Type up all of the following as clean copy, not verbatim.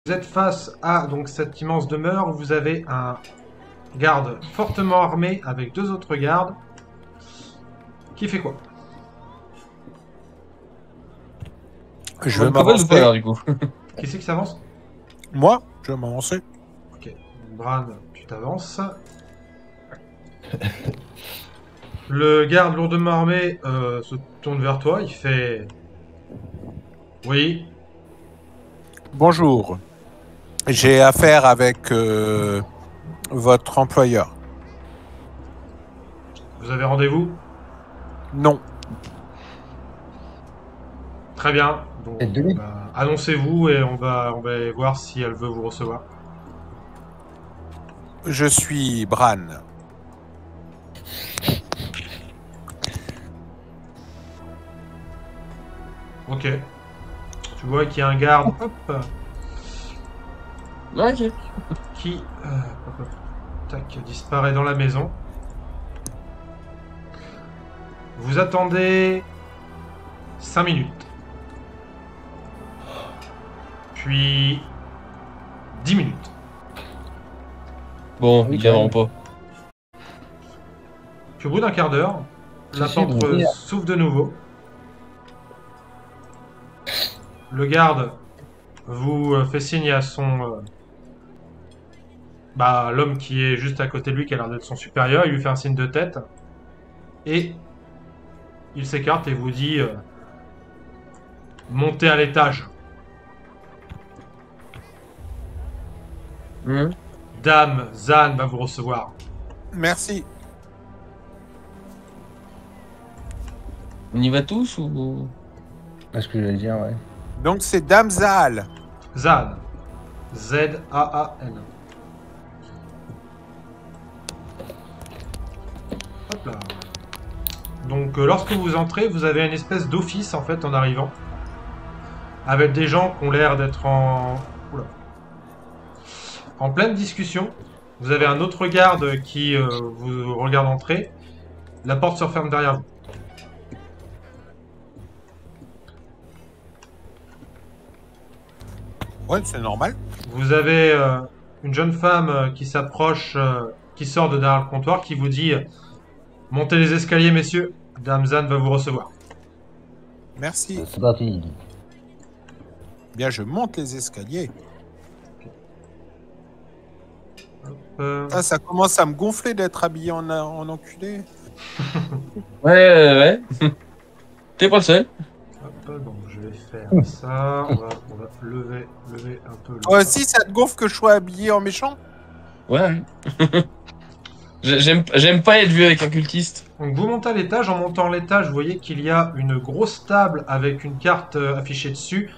Vous êtes face à donc cette immense demeure où vous avez un garde fortement armé avec deux autres gardes. Qui fait quoi? Je On vais ne peut pas le faire m'avancer. du coup. Qui c'est qui s'avance? Moi, je vais m'avancer. Ok. Bran, tu t'avances. Le garde lourdement armé se tourne vers toi. Il fait... Oui. Bonjour. J'ai affaire avec votre employeur. Vous avez rendez-vous? Non. Très bien. Donc, Faites de lui. annoncez-vous et on va voir si elle veut vous recevoir. Je suis Bran. Ok. Tu vois qu'il y a un garde Ok. qui tac, disparaît dans la maison. Vous attendez 5 minutes. Puis 10 minutes. Bon, Oui, il quand viendront même. pas. Puis au bout d'un quart d'heure, la Si, porte bon. s'ouvre de nouveau. Le garde vous fait signe à son... l'homme qui est juste à côté de lui, qui a l'air d'être son supérieur. Il lui fait un signe de tête. Et il s'écarte et vous dit montez à l'étage. Dame Zan va vous recevoir. Merci. On y va tous ou... C'est ce que j'allais dire, ouais. Donc c'est Dame Zahal. Zan. Z-A-A-N. Hop là. Donc lorsque vous entrez, vous avez une espèce d'office en fait en arrivant. Avec des gens qui ont l'air d'être Oula. En pleine discussion. Vous avez un autre garde qui vous regarde entrer. La porte se referme derrière vous. Ouais, c'est normal. Vous avez une jeune femme qui s'approche, qui sort de derrière le comptoir, qui vous dit montez les escaliers, messieurs. Dame Zan va vous recevoir. Merci. C'est parti. Bien, je monte les escaliers. Hop, Ça commence à me gonfler d'être habillé en enculé. Ouais. T'es pas le seul. hop, donc je vais faire ça. On va lever un peu le... Toi aussi, ça te gonfle que je sois habillé en méchant? Ouais. J'aime pas être vu avec un cultiste. Donc vous montez à l'étage, en montant l'étage, vous voyez qu'il y a une grosse table avec une carte affichée dessus.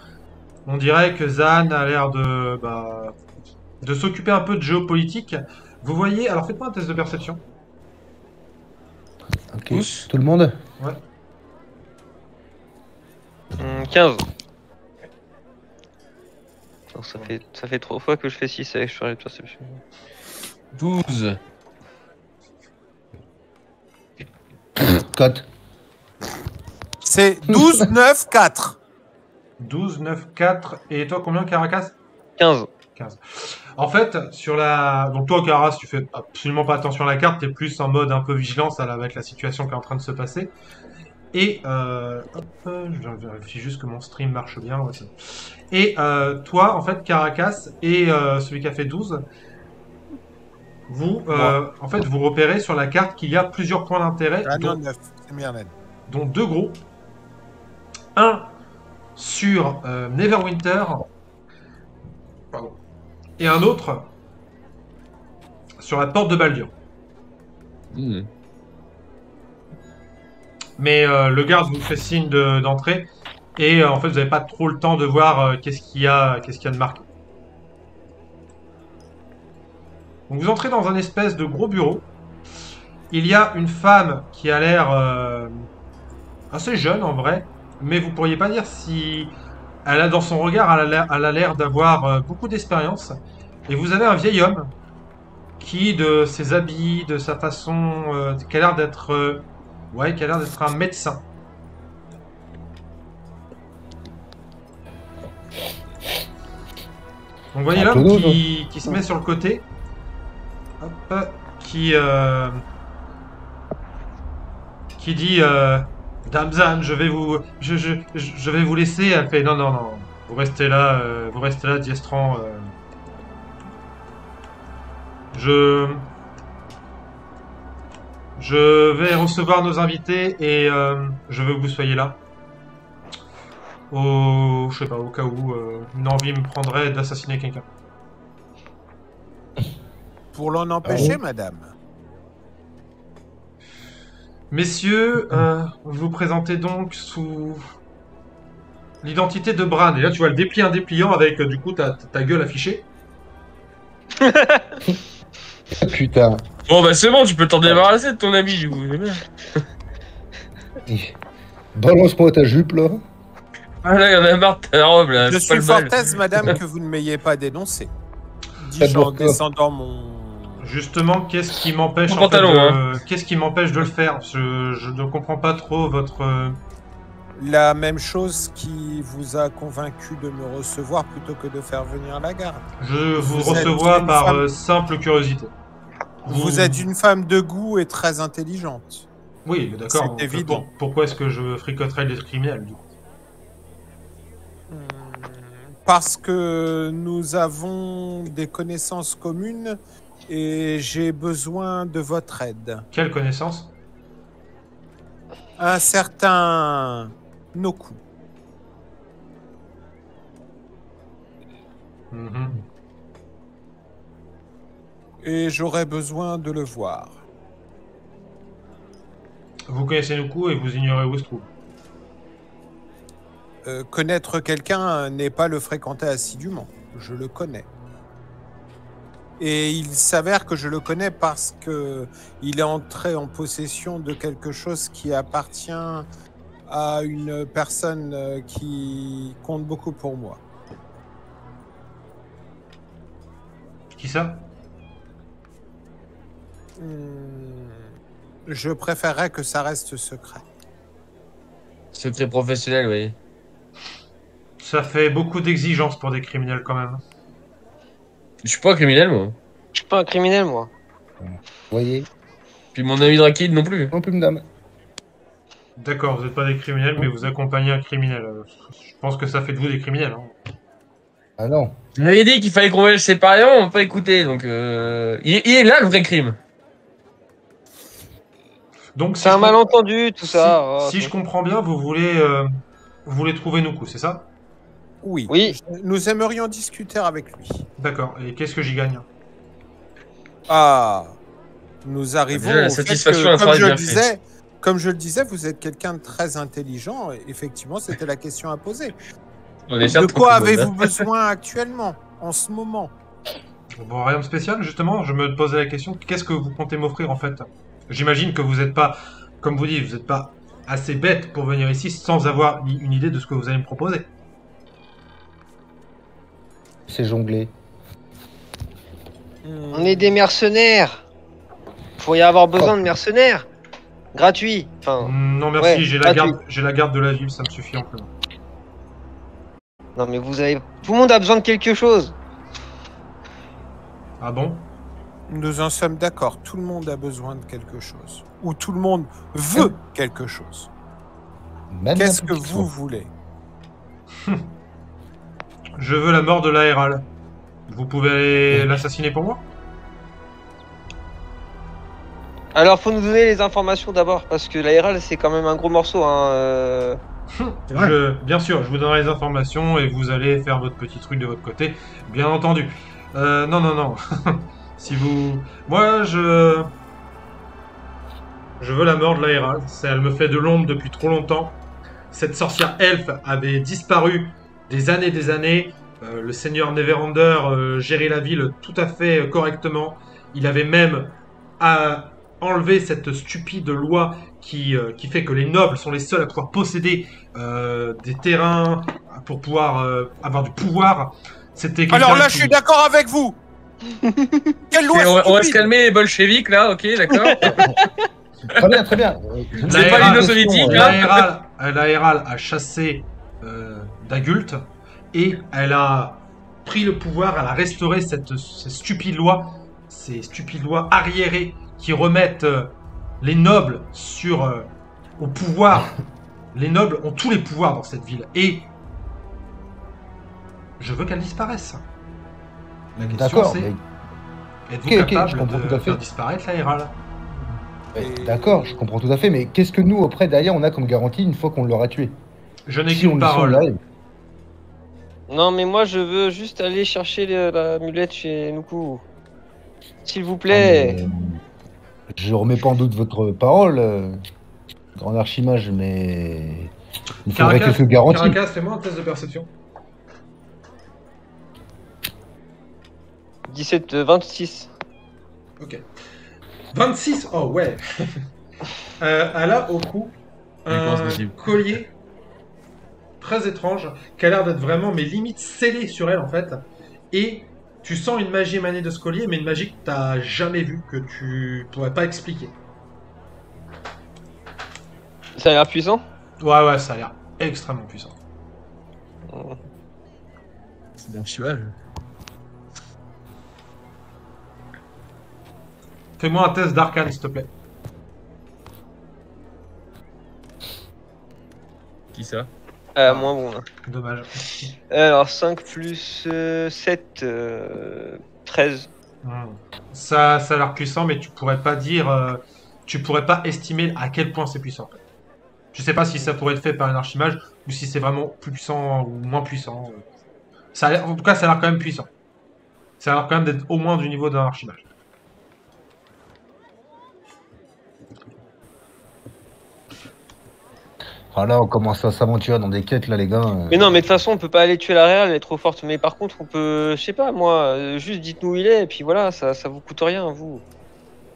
On dirait que Zan a l'air de s'occuper un peu de géopolitique. Vous voyez, alors faites-moi un test de perception. Ok. Tous. Tout le monde? Ouais. 15. Alors, ça fait 3 fois que je fais 6 avec chargé de perception. 12. Cote. C'est 12, 9, 4. 12, 9, 4. Et toi, combien, Caracas? 15. 15. En fait, sur la... Donc toi, Caras, tu fais absolument pas attention à la carte, t'es plus en mode un peu vigilance avec la situation qui est en train de se passer. Et, hop, je vérifie juste que mon stream marche bien. Ouais, c'est bon. Et toi, en fait, Caracas et celui qui a fait 12, vous, en fait, vous repérez sur la carte qu'il y a plusieurs points d'intérêt, Ah non, 9. C'est Myrnen. dont deux gros. Un sur Neverwinter, pardon, et un autre sur la porte de Baldur. Mais le garde vous fait signe d'entrer et en fait vous n'avez pas trop le temps de voir qu'est-ce qu'il y a de marqué. Donc vous entrez dans un espèce de gros bureau. Il y a une femme qui a l'air assez jeune en vrai, mais vous pourriez pas dire si elle a dans son regard, elle a l'air d'avoir beaucoup d'expérience. Et vous avez un vieil homme qui, de ses habits, de sa façon, qui a l'air d'être qui a l'air d'être un médecin. vous voyez Un l'homme clodo, qui se met sur le côté, hop, qui dit Damzan, je vais vous laisser. Elle fait non, vous restez là, Diestran. Je vais recevoir nos invités et je veux que vous soyez là. Je sais pas, au cas où une envie me prendrait d'assassiner quelqu'un. Pour l'en empêcher, Ah bon madame. Messieurs, vous vous présentez donc sous l'identité de Bran. Et là, tu vois le dépliant dépliant avec du coup ta gueule affichée. Putain. Bon, bah c'est bon, tu peux t'en débarrasser de ton ami, du coup. C'est bien. Balance-moi ta jupe là. Ah là, y'en a marre de ta robe, là. Je c'est pas suis le bal. fort aise, madame, que vous ne m'ayez pas dénoncé. Pas Dis-je de en burqa. descendant mon... Justement, qu'est-ce qui m'empêche Mon en fait, pantalon, qu'est-ce qui m'empêche de le faire? Je ne comprends pas trop votre. La même chose qui vous a convaincu de me recevoir plutôt que de faire venir la garde. Je vous Vous êtes recevoir une par femme- simple curiosité. Vous êtes une femme de goût et très intelligente. Oui, d'accord. C'est donc, évident. Pourquoi est-ce que je fricoterais des criminels du coup? Parce que nous avons des connaissances communes et j'ai besoin de votre aide. Quelle connaissance? Un certain Noku. Mhm. Et j'aurais besoin de le voir. Vous connaissez Nuku et vous ignorez où il se trouve. Connaître quelqu'un n'est pas le fréquenter assidûment. Je le connais. Et il s'avère que je le connais parce que il est entré en possession de quelque chose qui appartient à une personne qui compte beaucoup pour moi. Qui ça? Je préférerais que ça reste secret. Secret professionnel, oui. Ça fait beaucoup d'exigences pour des criminels quand même. Je suis pas un criminel, moi. Je suis pas un criminel, moi. Vous voyez. Puis mon ami Drakid non plus. Non plus, madame. D'accord, vous n'êtes pas des criminels, mais vous accompagnez un criminel. Je pense que ça fait de vous des criminels. Hein. Ah non. J'avais dit qu'il fallait qu'on voyage séparément, on m'a pas écouté, donc il est là le vrai crime. Donc, C'est un malentendu, tout ça. Oh, Si je comprends bien, vous voulez trouver Nuku, c'est ça? Oui. Oui. Nous aimerions discuter avec lui. D'accord. Et qu'est-ce que j'y gagne? Ah, nous arrivons Déjà, la au fait satisfaction que, d'un travail bien fait. comme je le disais, vous êtes quelqu'un de très intelligent. Et effectivement, c'était la question à poser. On est fiers De ton quoi commode. avez-vous besoin actuellement, en ce moment? Bon, rien de spécial, justement. Je me posais la question, qu'est-ce que vous comptez m'offrir en fait? J'imagine que vous n'êtes pas, comme vous dites, vous n'êtes pas assez bête pour venir ici sans avoir une idée de ce que vous allez me proposer. C'est jonglé. On est des mercenaires. Faut y avoir besoin de mercenaires. Gratuit. Enfin, Non, merci, Ouais, j'ai la gratuit. garde de la ville, ça me suffit amplement. non mais vous avez... Tout le monde a besoin de quelque chose. Ah bon? Nous en sommes d'accord. Tout le monde a besoin de quelque chose. Ou tout le monde veut quelque chose. Même Qu'est-ce un que petit vous son. voulez? Je veux la mort de l'Aéral. Vous pouvez aller l'assassiner pour moi? Alors faut nous donner les informations d'abord, parce que l'aéral c'est quand même un gros morceau. Hein, C'est vrai. Bien sûr, je vous donnerai les informations et vous allez faire votre petit truc de votre côté, bien entendu. Non. Si vous... Moi, je veux la mort de l'Aéral. Elle me fait de l'ombre depuis trop longtemps. Cette sorcière elfe avait disparu des années. Le seigneur Neverender gérait la ville tout à fait correctement. Il avait même enlevé cette stupide loi qui fait que les nobles sont les seuls à pouvoir posséder des terrains pour pouvoir avoir du pouvoir. C'était quelqu'un Alors là, je qui- suis d'accord avec vous. Quelle loi Et on va se stupide. calmer les bolcheviks là, ok, d'accord. Très bien, très bien. C'est pas l'Union soviétique, L'Aéral a chassé Dagult et elle a pris le pouvoir, elle a restauré ces stupides lois arriérées qui remettent les nobles au pouvoir. Les nobles ont tous les pouvoirs dans cette ville. Et je veux qu'elle disparaisse. La question D'accord, c'est, mais êtes-vous Ok, ok, capable je comprends de tout à fait. faire disparaître la Hérale? d'accord, je comprends tout à fait, mais qu'est-ce que nous, après, derrière, on a comme garantie une fois qu'on l'aura tué? Je n'ai Si on qu'une si on y parole. arrive. Non, mais moi, je veux juste aller chercher la mulette chez Nuku. S'il vous plaît. Ah, mais, je remets pas en doute votre parole, grand archimage, mais il faudrait quelques garanties. Caracas, fais-moi un test de perception. 26. Ok. 26. Oh ouais. Elle a au cou Comment c'est un possible collier très étrange qui a l'air d'être vraiment, mais limite scellé sur elle en fait. Et tu sens une magie émaner de ce collier, mais une magie que t'as jamais vue, que tu pourrais pas expliquer. Ça a l'air puissant? Ouais, ça a l'air extrêmement puissant. C'est l'archimage. Fais-moi un test d'arcane, s'il te plaît. Qui ça? Moins bon, là. Dommage. Alors, 5 plus 7, 13. Ça a l'air puissant, mais tu pourrais pas dire, tu pourrais pas estimer à quel point c'est puissant. En fait. Je sais pas si ça pourrait être fait par un archimage ou si c'est vraiment plus puissant ou moins puissant. En tout cas, ça a l'air quand même puissant. Ça a l'air quand même d'être au moins du niveau d'un archimage. Ah là, on commence à s'aventurer dans des quêtes, là, les gars. Mais non, mais de toute façon, on peut pas aller tuer la réelle, elle est trop forte. Mais par contre, on peut, je sais pas, moi, juste dites-nous où il est, et puis voilà, ça vous coûte rien, vous.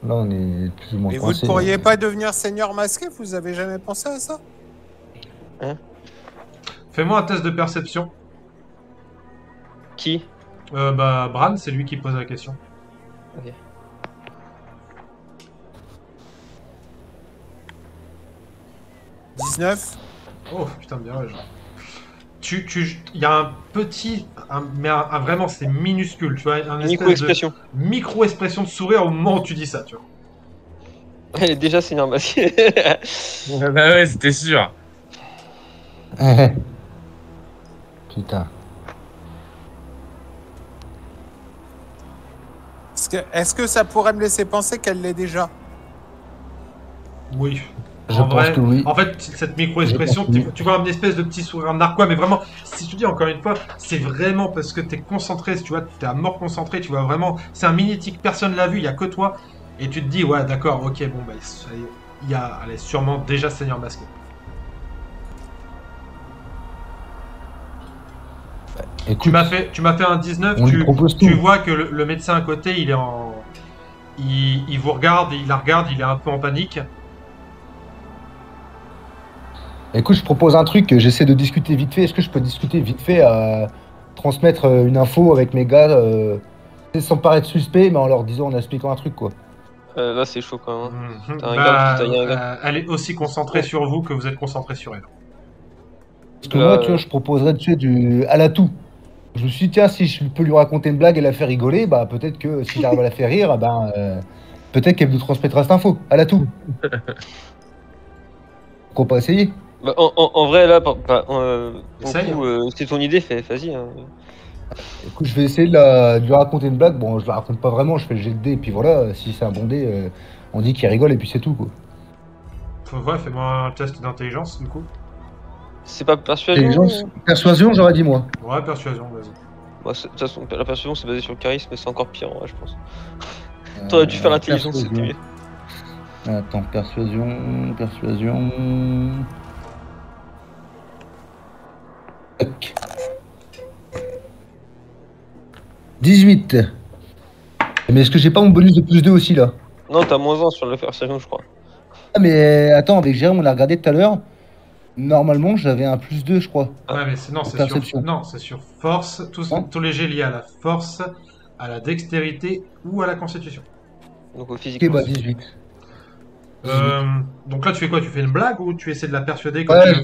Là, on est plus ou moins Mais vous ne coincés, pourriez là. pas devenir seigneur masqué? Vous avez jamais pensé à ça? Fais-moi un test de perception. Qui? Bran, c'est lui qui pose la question. Ok. « 19 » Oh putain, bien ouais, genre. Il y a un petit, vraiment c'est minuscule, tu vois, un espèce de Micro-expression. micro-expression de sourire au moment où tu dis ça, tu vois. Elle est déjà seigneur masqué. Bah ouais, c'était sûr. Putain. Est-ce que ça pourrait me laisser penser qu'elle l'est déjà? Oui. Je En pense vrai, que oui. En fait, cette micro-expression, Je pense que tu vois une espèce de petit sourire narquois, mais vraiment, si tu dis encore une fois, c'est vraiment parce que t'es concentré, tu vois, t'es à mort concentré, tu vois vraiment, c'est un mini-tic, personne l'a vu, il y a que toi, et tu te dis, ouais, d'accord, ok, bon, bah, elle est sûrement déjà seigneur masqué. Écoute, Tu m'as fait un 19, on lui propose tu tout. vois que le médecin à côté, il vous regarde, il la regarde, il est un peu en panique. Écoute, je propose un truc, j'essaie de discuter vite fait. Est-ce que je peux discuter vite fait à transmettre une info avec mes gars sans paraître suspect, mais en leur disant, en expliquant un truc, quoi. Là, c'est chaud quand même. Mhm. T'as un gars, il y a un gars. Elle est aussi concentrée sur vous que vous êtes concentré sur elle. Parce que moi, tu vois, je proposerais, tu sais, à la tout. Je me suis dit, tiens, si je peux lui raconter une blague et la faire rigoler, bah peut-être que si j'arrive à la faire rire, peut-être qu'elle nous transmettra cette info. À la tout. Pourquoi pas essayer? Bah, en vrai, là, pour Essaye. le coup, c'est ton idée, vas-y. Hein. Écoute, je vais essayer de lui raconter une blague. Bon, je la raconte pas vraiment, je fais le jet de dé, et puis voilà, si c'est un bon dé, on dit qu'il rigole, et puis c'est tout, quoi. Ouais, fais-moi un test d'intelligence, du coup. C'est pas persuasion? Intelligence, persuasion, j'aurais dit moi. Ouais, persuasion, vas-y. Bah, de toute façon, la persuasion, c'est basé sur le charisme, mais c'est encore pire, en vrai, je pense. T'aurais dû faire l'intelligence, c'était mieux. Attends, persuasion. Tac. 18. Mais est-ce que j'ai pas mon bonus de plus 2 aussi là? Non, t'as moins 1 sur la persuasion, je crois. Ah mais attends, avec Jérôme on l'a regardé tout à l'heure. Normalement j'avais un plus 2 je crois. Ouais, mais c'est Perception. c'est sur force, tous les jets liés à la force, à la dextérité ou à la constitution. Donc au physique. Ok bah 18. Donc là, tu fais quoi? Tu fais une blague ou tu essaies de la persuader Ouais.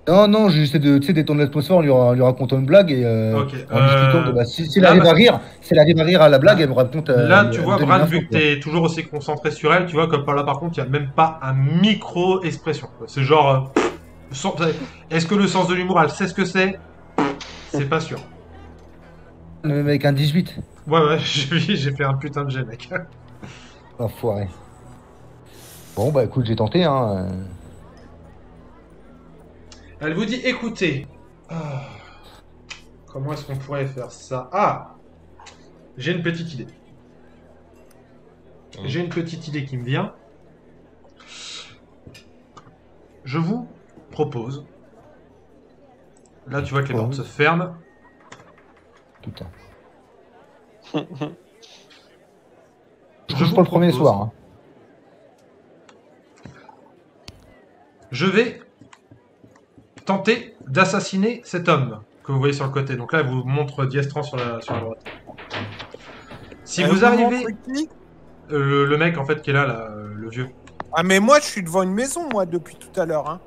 Non, non, j'essaie de, tu sais, détendre l'atmosphère en lui racontant une blague et Ok. en discutant de, bah, si elle là, arrive bah- à rire, si elle arrive à rire à la blague, elle me raconte, Là, elle tu me vois, donne Bran, une info, vu que quoi. t'es toujours aussi concentré sur elle, tu vois que là, par contre, il n'y a même pas un micro-expression. C'est genre. Sans- Est-ce que le sens de l'humour, elle sait ce que c'est? C'est pas sûr. Même avec un 18. Ouais, ouais, j'ai fait un putain de jet, mec. Enfoiré. Bon, bah écoute, j'ai tenté, hein. Elle vous dit, écoutez, ah, comment est-ce qu'on pourrait faire ça? Ah, j'ai une petite idée. J'ai une petite idée qui me vient. Je vous propose. Là, tu vois que les portes se ferment. Putain. Je Je couche vous pas le premier propose- soir. Hein. Je vais tenter d'assassiner cet homme que vous voyez sur le côté. Donc là, elle vous montre Diestran sur la droite. Si vous arrivez, le mec en fait qui est là, le vieux. Ah, mais moi, je suis devant une maison, moi, depuis tout à l'heure. Hein.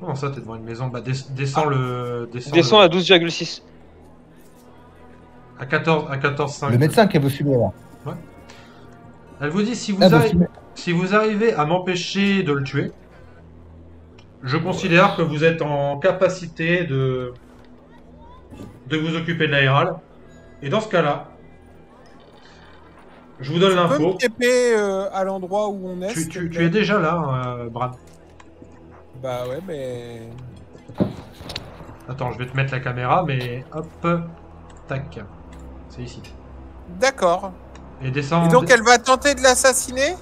Comment ça, t'es devant une maison? Bah, descends le. Descends à 12,6. À 14,5. Le médecin qui veut fumer là. Elle vous dit, si vous, Ah, bah, si vous arrivez à m'empêcher de le tuer, je considère que vous êtes en capacité de vous occuper de l'aéral. Et dans ce cas-là, je vous donne Tu peux l'info. me taper à l'endroit où on est s'il te Tu plaît es déjà là, Bran. Bah ouais, mais... Attends, je vais te mettre la caméra, mais hop, tac. C'est ici. D'accord. Et descends. Et donc, elle va tenter de l'assassiner?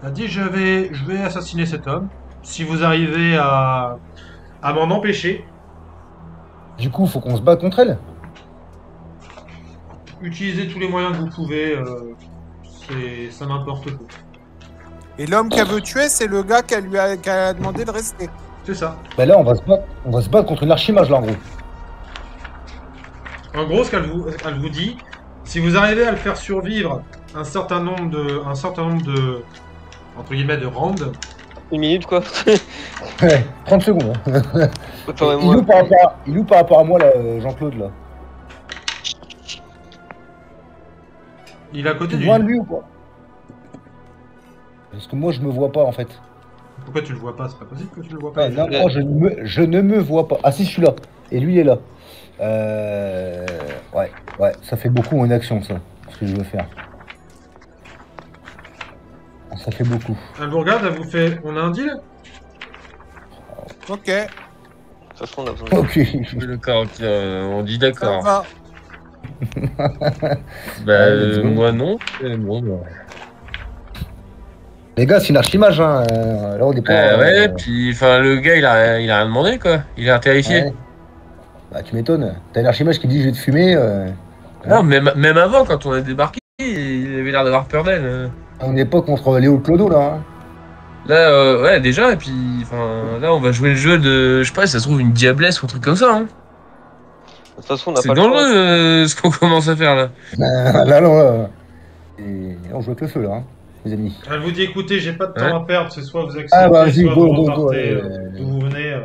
Elle a dit, je vais assassiner cet homme. Si vous arrivez à m'en empêcher, Du coup, faut qu'on se batte contre elle. utilisez tous les moyens que vous pouvez. Ça m'importe peu. Et l'homme qu'elle veut tuer, c'est le gars qu'elle a demandé de rester. C'est ça. Bah là, on va se battre contre une archimage là, en gros. En gros, ce qu'elle vous dit, si vous arrivez à le faire survivre un certain nombre de entre guillemets de rounds, Une minute quoi. Ouais, 30 secondes. Hein. Attends, Il loue par rapport à moi, là, Jean-Claude, là. il est à côté Tu du. vois de lui ou pas? Parce que moi, je me vois pas, en fait. Pourquoi tu le vois pas? C'est pas possible que tu le vois pas. Ouais, non, moi, je ne me vois pas. Ah si, je suis là. Et lui, il est là. Ouais, ça fait beaucoup en action, ça. Ce que je veux faire. Ça fait beaucoup. Elle vous regarde, elle vous fait. On a un deal? Ok, De toute façon, on a besoin de... Ok. D'accord, ok, on dit ça d'accord. va. Bah, let's go. moi non. Bon, bah. Les gars, c'est une archimage, hein. Là, on est pas. Ouais, puis enfin le gars il a rien demandé quoi. Il a terrifié. Ouais. Bah, tu m'étonnes. T'as une archimage qui dit je vais te fumer. Non, même avant quand on a débarqué, il avait l'air d'avoir peur d'elle. On n'est pas contre Léo Clodo, là. Hein. Là, ouais, déjà, et puis, enfin, là, on va jouer le jeu de, je sais pas, si ça se trouve, une diablesse ou un truc comme ça, hein. De toute façon, on n'a C'est pas le choix. dangereux, ce qu'on commence à faire, là. Là. Et on joue avec le feu, là, hein, les amis. Elle vous dit, écoutez, j'ai pas de temps Ouais. à perdre, c'est soit vous acceptez, Ah, bah, vas-y, soit go, vous go, go, repartez ouais. d'où vous venez.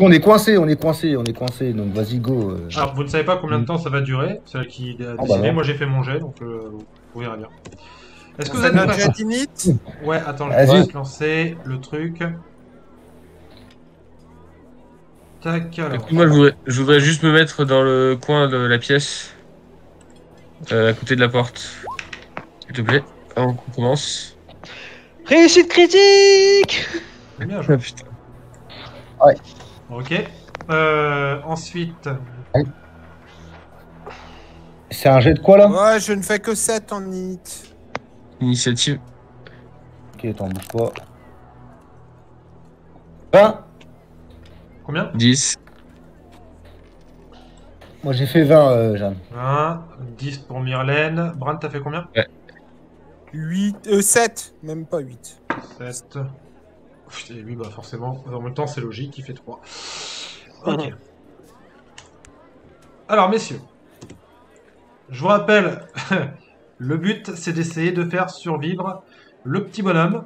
On est coincé. Donc, vas-y, go. Alors, vous ne savez pas combien de temps ça va durer, c'est elle qui a bah décidé, non. moi j'ai fait mon jet, donc vous verrez bien. Est-ce que vous Ça êtes notre prêts? jet init? Ouais, attends, je Vas-y. vais juste lancer le truc. Tac, alors. Moi, je voudrais juste me mettre dans le coin de la pièce, à côté de la porte. S'il te plaît, avant qu'on commence. Réussite critique. Bien joué. Ah, putain. Ok. Ensuite, C'est un jet de quoi, là? Ouais, je ne fais que 7 en init. Initiative. Ok, attends, bouge pas. 20. combien? 10. Moi, j'ai fait 20, Jeanne. 20, 10 pour Myrlène. Bran, t'as fait combien? 7, même pas 8. 7. Et lui, bah forcément, en même temps, c'est logique, il fait 3. Ok. Alors, messieurs, je vous rappelle, le but, c'est d'essayer de faire survivre le petit bonhomme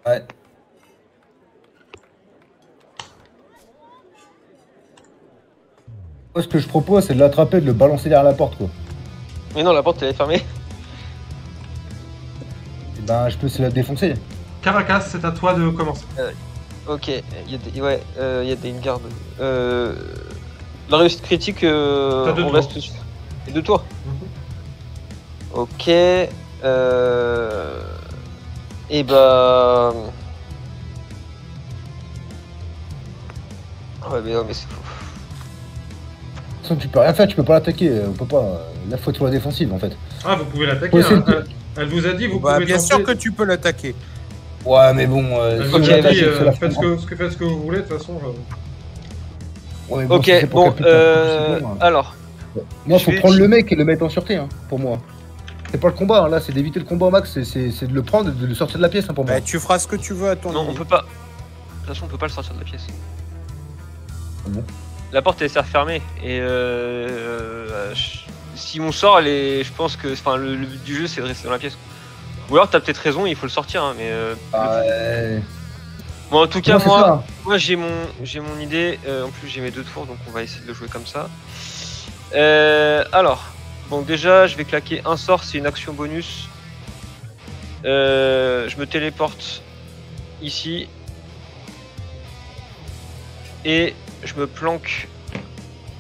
Ouais. Moi, ce que je propose, c'est de l'attraper, de le balancer derrière la porte, quoi. Mais non, la porte elle est fermée. Et ben, je peux essayer de la défoncer. Caracas, c'est à toi de commencer. Ok, il y a des, ouais, il y a des une garde. La réussite critique, T'as deux on tours. reste dessus. Et 2 tours. Ok. Et bah. Ouais, mais non, mais c'est fou. De toute façon, tu peux rien faire, tu peux pas l'attaquer. On peut pas. Là, faut être sur la défensive, en fait. Ah, vous pouvez l'attaquer. Ouais, c'est Hein. le- Elle vous a dit, vous Bah, pouvez bien tenter. sûr que tu peux l'attaquer. Ouais, mais bon. Elle si vous on Ok, a l'attaque, dit, c'est la faites fin. ce que vous voulez, de toute façon. Ouais, mais bon, si Ok, c'est pour bon, qu'elle puisse c'est bon, hein. alors. Moi, je faut vais- prendre le mec et le mettre en sûreté, hein, pour moi. C'est pas le combat, hein, là, c'est d'éviter le combat au max, c'est de le prendre et de le sortir de la pièce, hein, pour moi. Bah, tu feras ce que tu veux à ton Non, on avis. peut pas. De toute façon, on peut pas le sortir de la pièce. Ah bon. La porte elle s'est refermée et si on sort, je pense que, enfin, le but du jeu c'est de rester dans la pièce. Ou alors t'as peut-être raison, il faut le sortir, hein, mais bon, en tout cas, Moi, c'est ça, hein. moi j'ai mon idée. En plus, j'ai mes 2 tours, donc on va essayer de le jouer comme ça. Alors, bon, déjà, je vais claquer un sort, c'est une action bonus. Je me téléporte ici et je me planque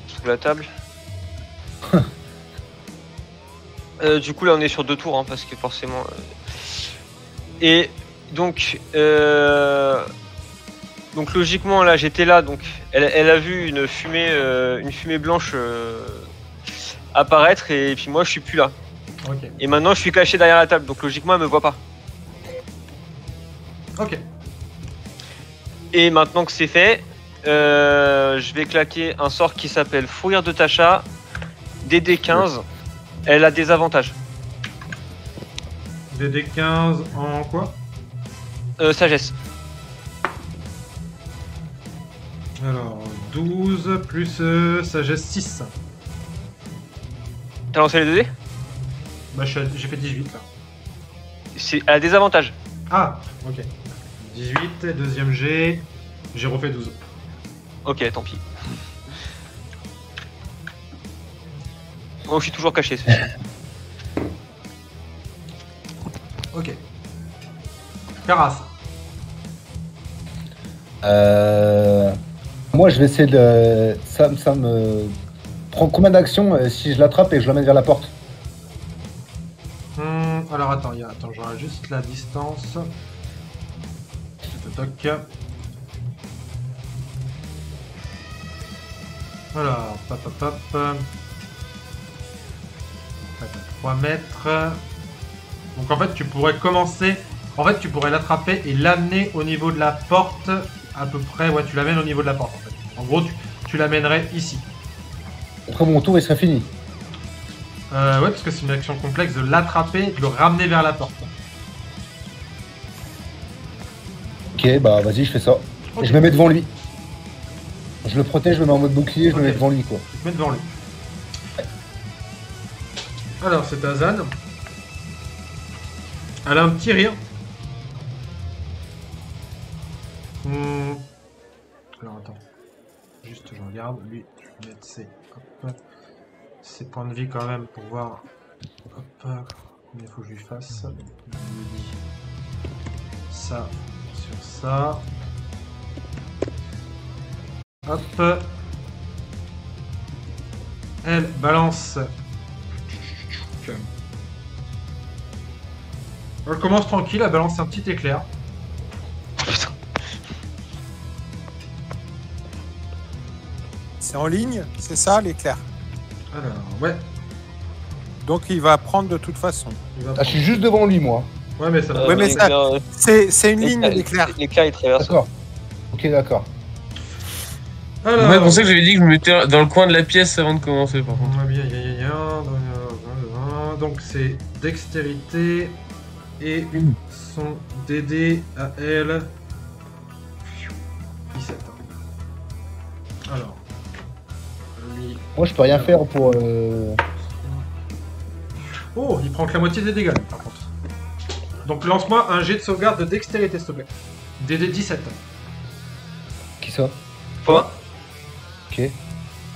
sous la table. Du coup, là, on est sur 2 tours, hein, parce que forcément. Et donc. Donc logiquement là j'étais là, donc elle a vu une fumée blanche apparaître et puis moi je suis plus là. Ok. Et maintenant je suis caché derrière la table, donc logiquement elle me voit pas. Ok. Et maintenant que c'est fait, je vais claquer un sort qui s'appelle Fourrir de Tasha, DD15, elle a des avantages. DD15 en quoi? Sagesse. Alors, 12 plus sagesse 6. T'as lancé les 2 dés? Bah, j'ai fait 18 là. Elle a des avantages. Ah, ok. 18, deuxième G, j'ai refait 12. Ok, tant pis. Moi je suis toujours caché. Ok. Caras. Moi, je vais essayer de. Ça me prend combien d'actions si je l'attrape et je l'emmène vers la porte? Alors attends, attends, je regarde juste la distance. Toc. Alors, pop. 3 mètres. Donc en fait, tu pourrais commencer. En fait, tu pourrais l'attraper et l'amener au niveau de la porte. À peu près, ouais, tu l'amènes au niveau de la porte en fait. En gros, tu l'amènerais ici. Après mon tour, il serait fini. Ouais, parce que c'est une action complexe de l'attraper et de le ramener vers la porte. Ok, bah vas-y, je fais ça. Ok. Et je me mets devant lui. Je le protège, je me mets en mode bouclier, je me Ok. mets devant lui, quoi. Tu te mets devant lui. Alors, c'est Azan. Elle a un petit rire. Alors, attends. Juste, je regarde. Lui, je vais mettre ses points de vie quand même pour voir. Hop, combien il faut que je lui fasse. Il me dit ça sur ça. Hop. Elle balance. Elle commence tranquille, elle balance un petit éclair. C'est en ligne, c'est ça l'éclair. Alors, ouais. Donc il va prendre de toute façon. Il va Ah, je suis juste devant lui, moi. Ouais, mais ça va. Ouais, mais ça- l'éclair, C'est une ligne l'éclair. l'éclair il traverse. D'accord. Ok, d'accord. Alors, Moi, je pensais que j'avais dit que je me mettais dans le coin de la pièce avant de commencer, par contre. on a bien, donc c'est dextérité et son DD à elle. 17. Alors, lui. Moi, je peux rien faire pour. Oh, il prend que la moitié des dégâts, par contre. Donc lance-moi un jet de sauvegarde de dextérité, s'il te plaît. DD 17. Qui ça? Quoi? Ok.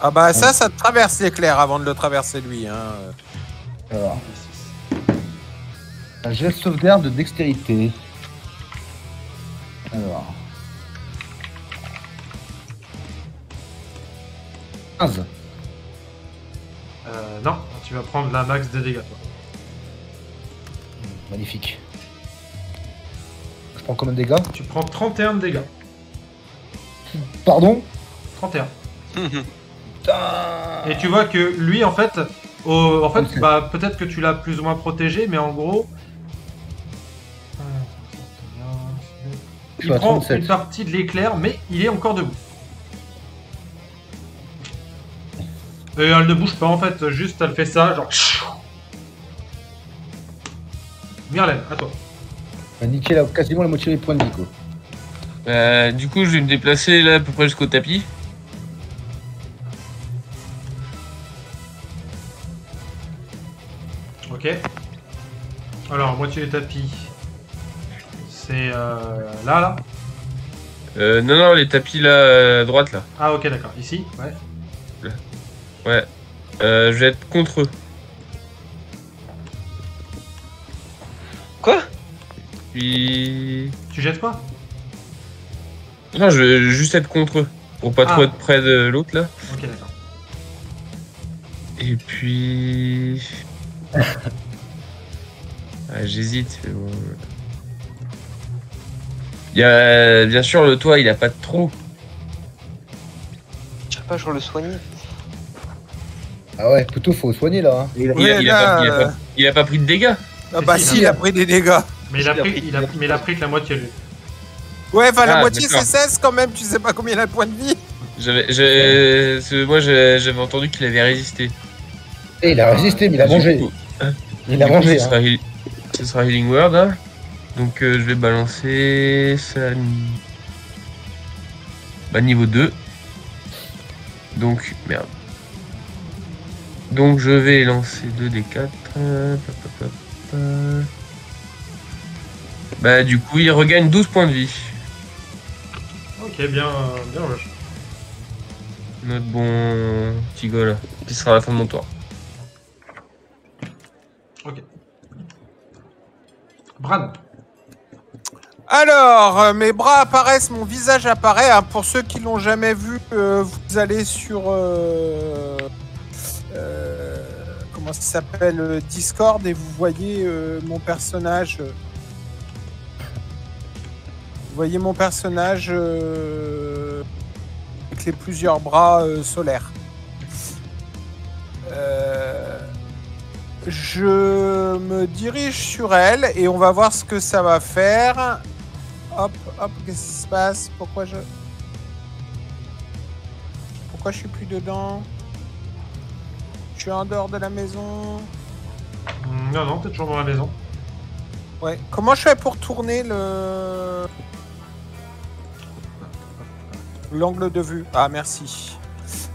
Ah bah ça te traverse l'éclair avant de le traverser lui. Hein. Alors. Un jet de sauvegarde de dextérité. Alors. 15. Non, tu vas prendre la max de dégâts, toi. Magnifique. Je prends combien de dégâts? Tu prends 31 de dégâts. Pardon? 31. Putain. Et tu vois que lui, en fait, Ok. bah, peut-être que tu l'as plus ou moins protégé, mais en gros, Je suis il à prend 37. une partie de l'éclair, mais il est encore debout. Et elle ne bouge pas, en fait, juste elle fait ça, genre. Myrlène, à toi. On a niqué là, quasiment la moitié des points de vie, quoi. Du coup, je vais me déplacer là à peu près jusqu'au tapis. Ok. Alors, moitié des tapis. C'est là. Non, les tapis là, à droite là. Ah, ok, d'accord. Ici, ouais. Ouais. Je vais être contre eux. Quoi? Puis. Tu jettes quoi? Non, je vais juste être contre eux. Pour pas trop Ah. être près de l'autre là. Ok, d'accord. Et puis. J'hésite. Mais bon. Il y a bien sûr le toit, il a pas de trou. Je sais pas, je le soigner. Ah ouais, plutôt faut soigner là. Hein. Il a, Ouais, il a là, pas, il a pas- il a pas pris de dégâts. Ah bah Si, si, il a pris des dégâts. Mais il a Il a pris, pris- il a pris que la moitié, lui. Ouais, enfin la Ah, moitié d'accord. c'est 16 quand même, tu sais pas combien il a de points de vie. Moi j'avais entendu qu'il avait résisté. Et il a résisté, mais il a Du mangé. coup, Il a du coup, mangé. Ce Hein. sera, ce sera Healing Word. Hein. Donc je vais balancer ça. Bah, niveau 2. Donc, merde. Donc je vais lancer 2d4. Bah du coup il regagne 12 points de vie. Ok, bien rush. Notre bon petit gars là. Qui sera à la fin de mon tour. Ok. Bran. Alors, mes bras apparaissent, mon visage apparaît. Hein. Pour ceux qui l'ont jamais vu, vous allez sur comment ça s'appelle, Discord, et vous voyez mon personnage. Vous voyez mon personnage avec les plusieurs bras solaires. Je me dirige sur elle et on va voir ce que ça va faire. Hop, hop, qu'est-ce qui se passe? Pourquoi je suis plus dedans? Je suis en dehors de la maison. Non, t'es toujours dans la maison. Ouais. Comment je fais pour tourner l'angle de vue? Ah, merci.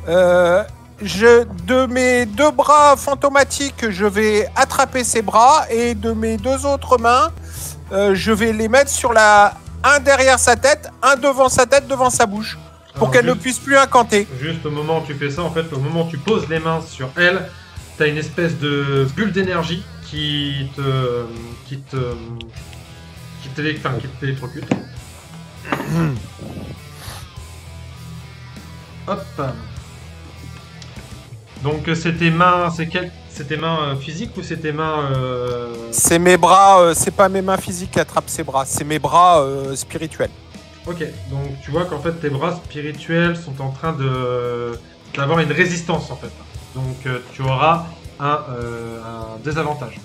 De mes deux bras fantomatiques, je vais attraper ses bras et de mes deux autres mains, je vais les mettre sur un derrière sa tête, un devant sa tête, devant sa bouche, pour Alors, qu'elle ne juste- puisse plus incanter. Juste au moment où tu fais ça, en fait, au moment où tu poses les mains sur elle, t'as une espèce de bulle d'énergie qui te télétrocute. Hop. Donc c'est tes mains, c'est tes mains physiques ou c'est tes mains C'est mes bras, c'est pas mes mains physiques qui attrapent ses bras, c'est mes bras spirituels. Ok, donc tu vois qu'en fait tes bras spirituels sont en train d'avoir une résistance en fait. Donc tu auras un désavantage.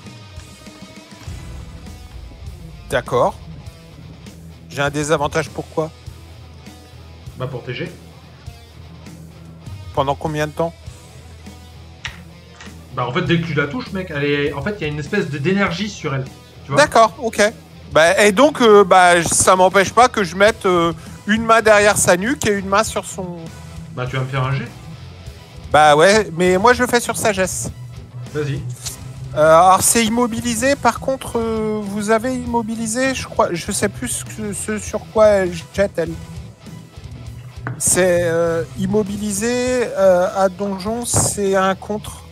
D'accord. J'ai un désavantage, pourquoi? Bah pour tes jets. Pendant combien de temps? Bah en fait dès que tu la touches mec, en fait il y a une espèce d'énergie sur elle. Tu vois. D'accord, ok. Bah, et donc, ça m'empêche pas que je mette une main derrière sa nuque et une main sur son... Bah tu vas me faire un jet. Bah ouais, mais moi je le fais sur sagesse. Vas-y. Alors c'est immobilisé, par contre, vous vous avez immobilisé, je crois, je sais plus ce sur quoi elle jette, elle. C'est immobilisé à donjon, c'est un contre.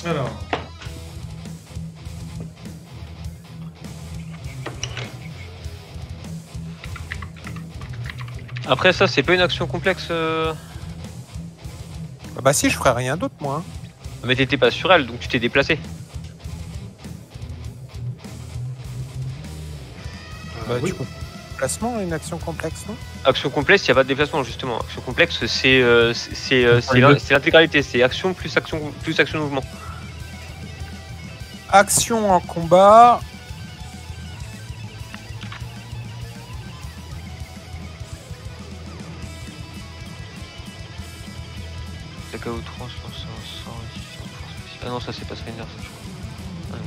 Alors. Après ça, c'est pas une action complexe. Ah bah si, je ferais rien d'autre, moi. Hein. Mais t'étais pas sur elle, donc tu t'es déplacé. Bah, oui. tu peux- Placement, une action complexe, non? Action complexe, il n'y a pas de déplacement justement. Action complexe, c'est l'intégralité, c'est action plus action de mouvement. Action en combat. Attaque à outrance, lancer un sort, force spéciale. Ah non, ça c'est pas Spender, ça je crois.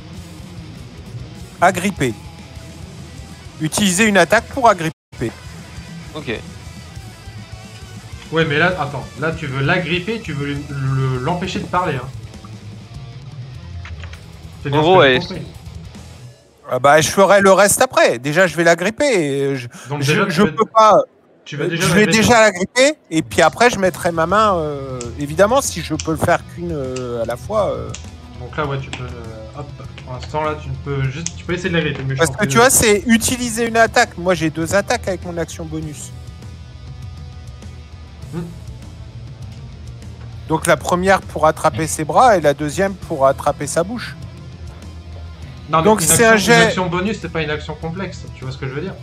Agripper. Utiliser une attaque pour agripper. Ok. Ouais, mais là, attends. Là, tu veux l'agripper, tu veux l'empêcher de parler. Hein. C'est bien En ce gros, que j'ai ouais, compris. Ah bah, je ferai le reste après. Déjà, je vais l'agripper. et Donc déjà, je peux pas. tu veux déjà Je vais l'agresser. déjà l'agripper et puis après, je mettrai ma main. Évidemment, si je peux le faire qu'une à la fois. Donc là, ouais, tu peux. Hop. Pour l'instant, là, tu ne peux juste. Tu peux essayer de l'agripper. mais je Parce t'en que prie, tu vois, c'est utiliser une attaque. Moi, j'ai 2 attaques avec mon action bonus. Hmm. Donc la première pour attraper ses bras et la deuxième pour attraper sa bouche. Non, mais Donc une c'est action- un jet- Une action bonus, c'est pas une action complexe. Tu vois ce que je veux dire?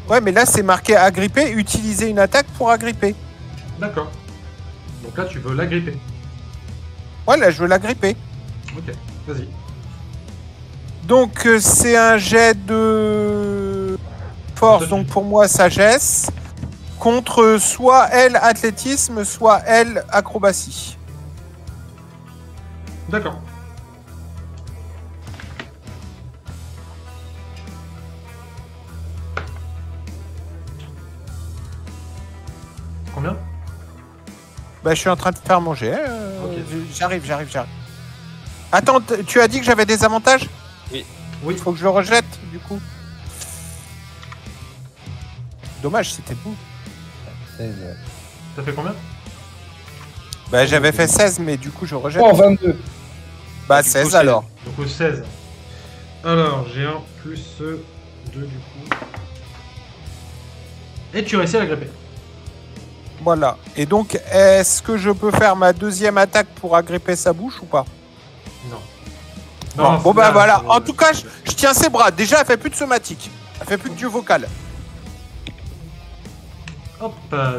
Ouais, mais là, c'est marqué agripper, utiliser une attaque pour agripper. D'accord. Donc là, tu veux l'agripper. Ouais, là, je veux l'agripper. Ok, vas-y. Donc c'est un jet de force, donc pour moi, sagesse. Contre soit elle, athlétisme, soit elle, acrobatie. D'accord. Combien? Bah, je suis en train de faire manger. Ok. J'arrive. Attends, tu as dit que j'avais des avantages? Oui. Oui. Faut que je le rejette, du coup. Dommage, c'était beau. 16. Ça fait combien? Bah, j'avais fait 16, mais du coup, je rejette. Oh, 22. Bah, Du coup, 16 c'est- alors. Donc au 16. Alors, j'ai 1 plus 2 du coup. Et tu réussis à l'agripper. Voilà. Et donc, est-ce que je peux faire ma deuxième attaque pour agripper sa bouche ou pas? Non. Bon, c'est bah là, voilà. c'est- En tout cas, je tiens ses bras. Déjà, elle fait plus de somatique. Elle fait plus de dieu vocal. Hop,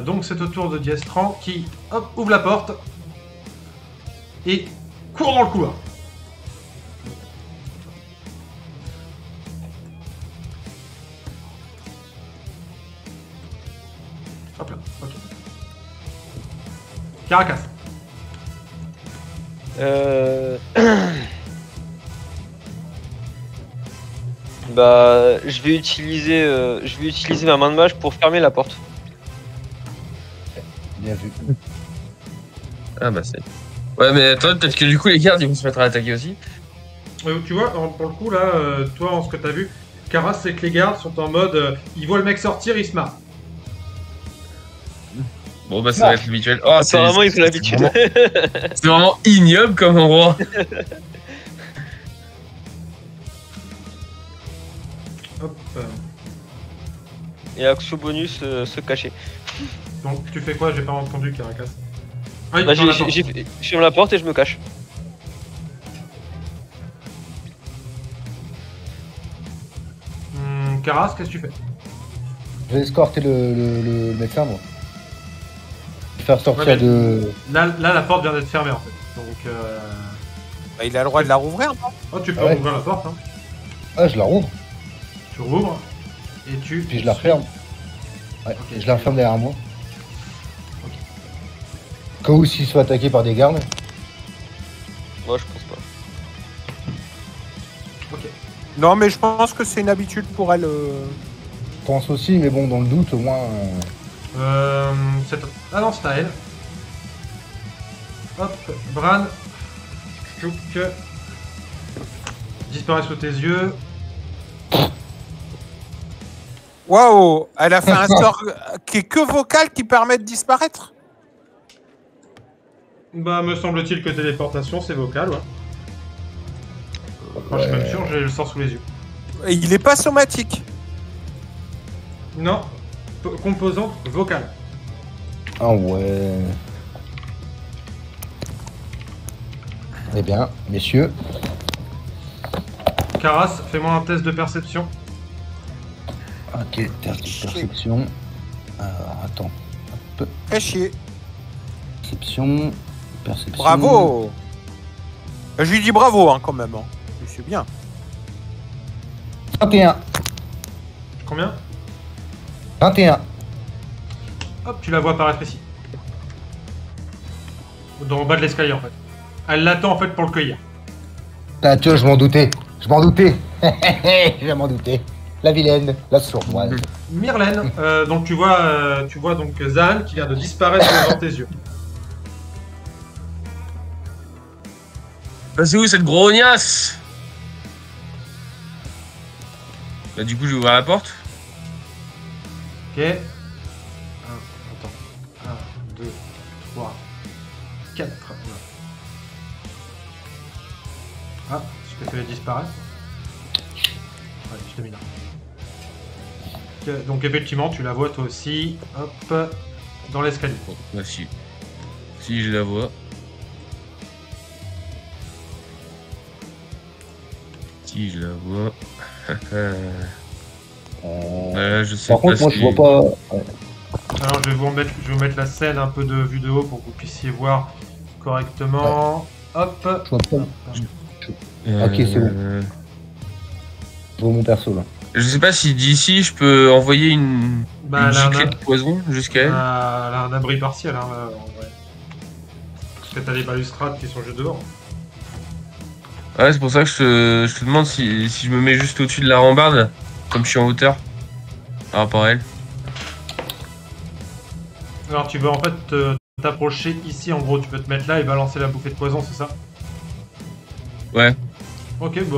donc c'est au tour de Diestran qui hop, ouvre la porte et court dans le couloir. Hop là, ok. Caracas. Bah, je vais utiliser ma main de mage pour fermer la porte. Bien vu. Ah bah c'est. Ouais, mais toi, peut-être que du coup, les gardes, ils vont se mettre à attaquer aussi. Tu vois, pour le coup là, toi, en ce que t'as vu, Karas, c'est que les gardes sont en mode, ils voient le mec sortir, ils se marrent. Bon, bah ça va être habituel. Oh, Apparemment, ils ont l'habitude. C'est vraiment ignoble comme endroit. Hop. Et action bonus, se cacher. Donc tu fais quoi? J'ai pas entendu, Caracas. Ah, il Bah, ferme la porte. je ferme la porte et je me cache. Karas, qu'est-ce que tu fais? Je vais escorter le médecin, moi. Faire sortir Ouais, mais- de. Là, la porte vient d'être fermée en fait. Donc, Bah, il a le droit de la rouvrir, non? oh, tu peux Ah ouais. ouvrir la porte. Hein. Ah, je la rouvre, Tu rouvres et tu. puis je la referme. Ouais, Ok. je la referme derrière moi. Ok. Au cas où s'il soit attaqué par des gardes. Moi, je pense pas. Ok. Non, mais je pense que c'est une habitude pour elle. Je pense aussi, mais bon, dans le doute, au moins. Ah non, c'est à elle. Hop, Bran. Chouk. Disparaît sous tes yeux. Waouh, elle a fait un sort qui est que vocal qui permet de disparaître. Bah, me semble-t-il que téléportation, c'est vocal, ouais. Enfin, je suis même sûr, j'ai le sort sous les yeux. Et il est pas somatique. Non, composante vocale. Ah ouais. Eh bien, messieurs. Karas, fais-moi un test de perception. Ok, test de perception. Alors, attends. Hop. Fais chier. Perception. Perception. Bravo. Je lui dis bravo, hein, quand même. Hein. Je suis bien. 21. Combien? 21. Hop, tu la vois apparaître ici. Dans le bas de l'escalier, en fait. Elle l'attend, en fait, pour le cueillir. Ah, tu vois, je m'en doutais. Je m'en doutais. Je m'en doutais. La vilaine, la sournoise. Myrlène, donc tu vois donc Zahn qui vient de disparaître devant tes yeux. Bah, c'est où cette grognasse? Bah, du coup, je vais ouvrir la porte. Ok. Attends. 1, 2, 3, 4. Ah, je t'ai fait disparaître. Ouais, je t'ai mis là. Ok, donc effectivement, tu la vois toi aussi. Hop. Dans l'escalier. Bon, bah, si. Si, je la vois. Si, je la vois. Je sais Par contre, pas moi, si- je vois pas. Ouais. Alors je vais vous mettre la scène un peu de vue de haut pour que vous puissiez voir correctement. Hop. Je vois pas. Ok, c'est bon. Je vois mon perso là. Je sais pas si d'ici je peux envoyer une Bah, elle a giclée de poison jusqu'à elle. elle a un abri partiel, hein, là, en vrai. Parce que t'as les balustrades qui sont juste dehors. Ouais, c'est pour ça que je te demande si je me mets juste au-dessus de la rambarde, comme je suis en hauteur, par rapport à elle. Alors tu vas en fait t'approcher ici, en gros, tu peux te mettre là et balancer la bouffée de poison, c'est ça? Ouais. Ok, bah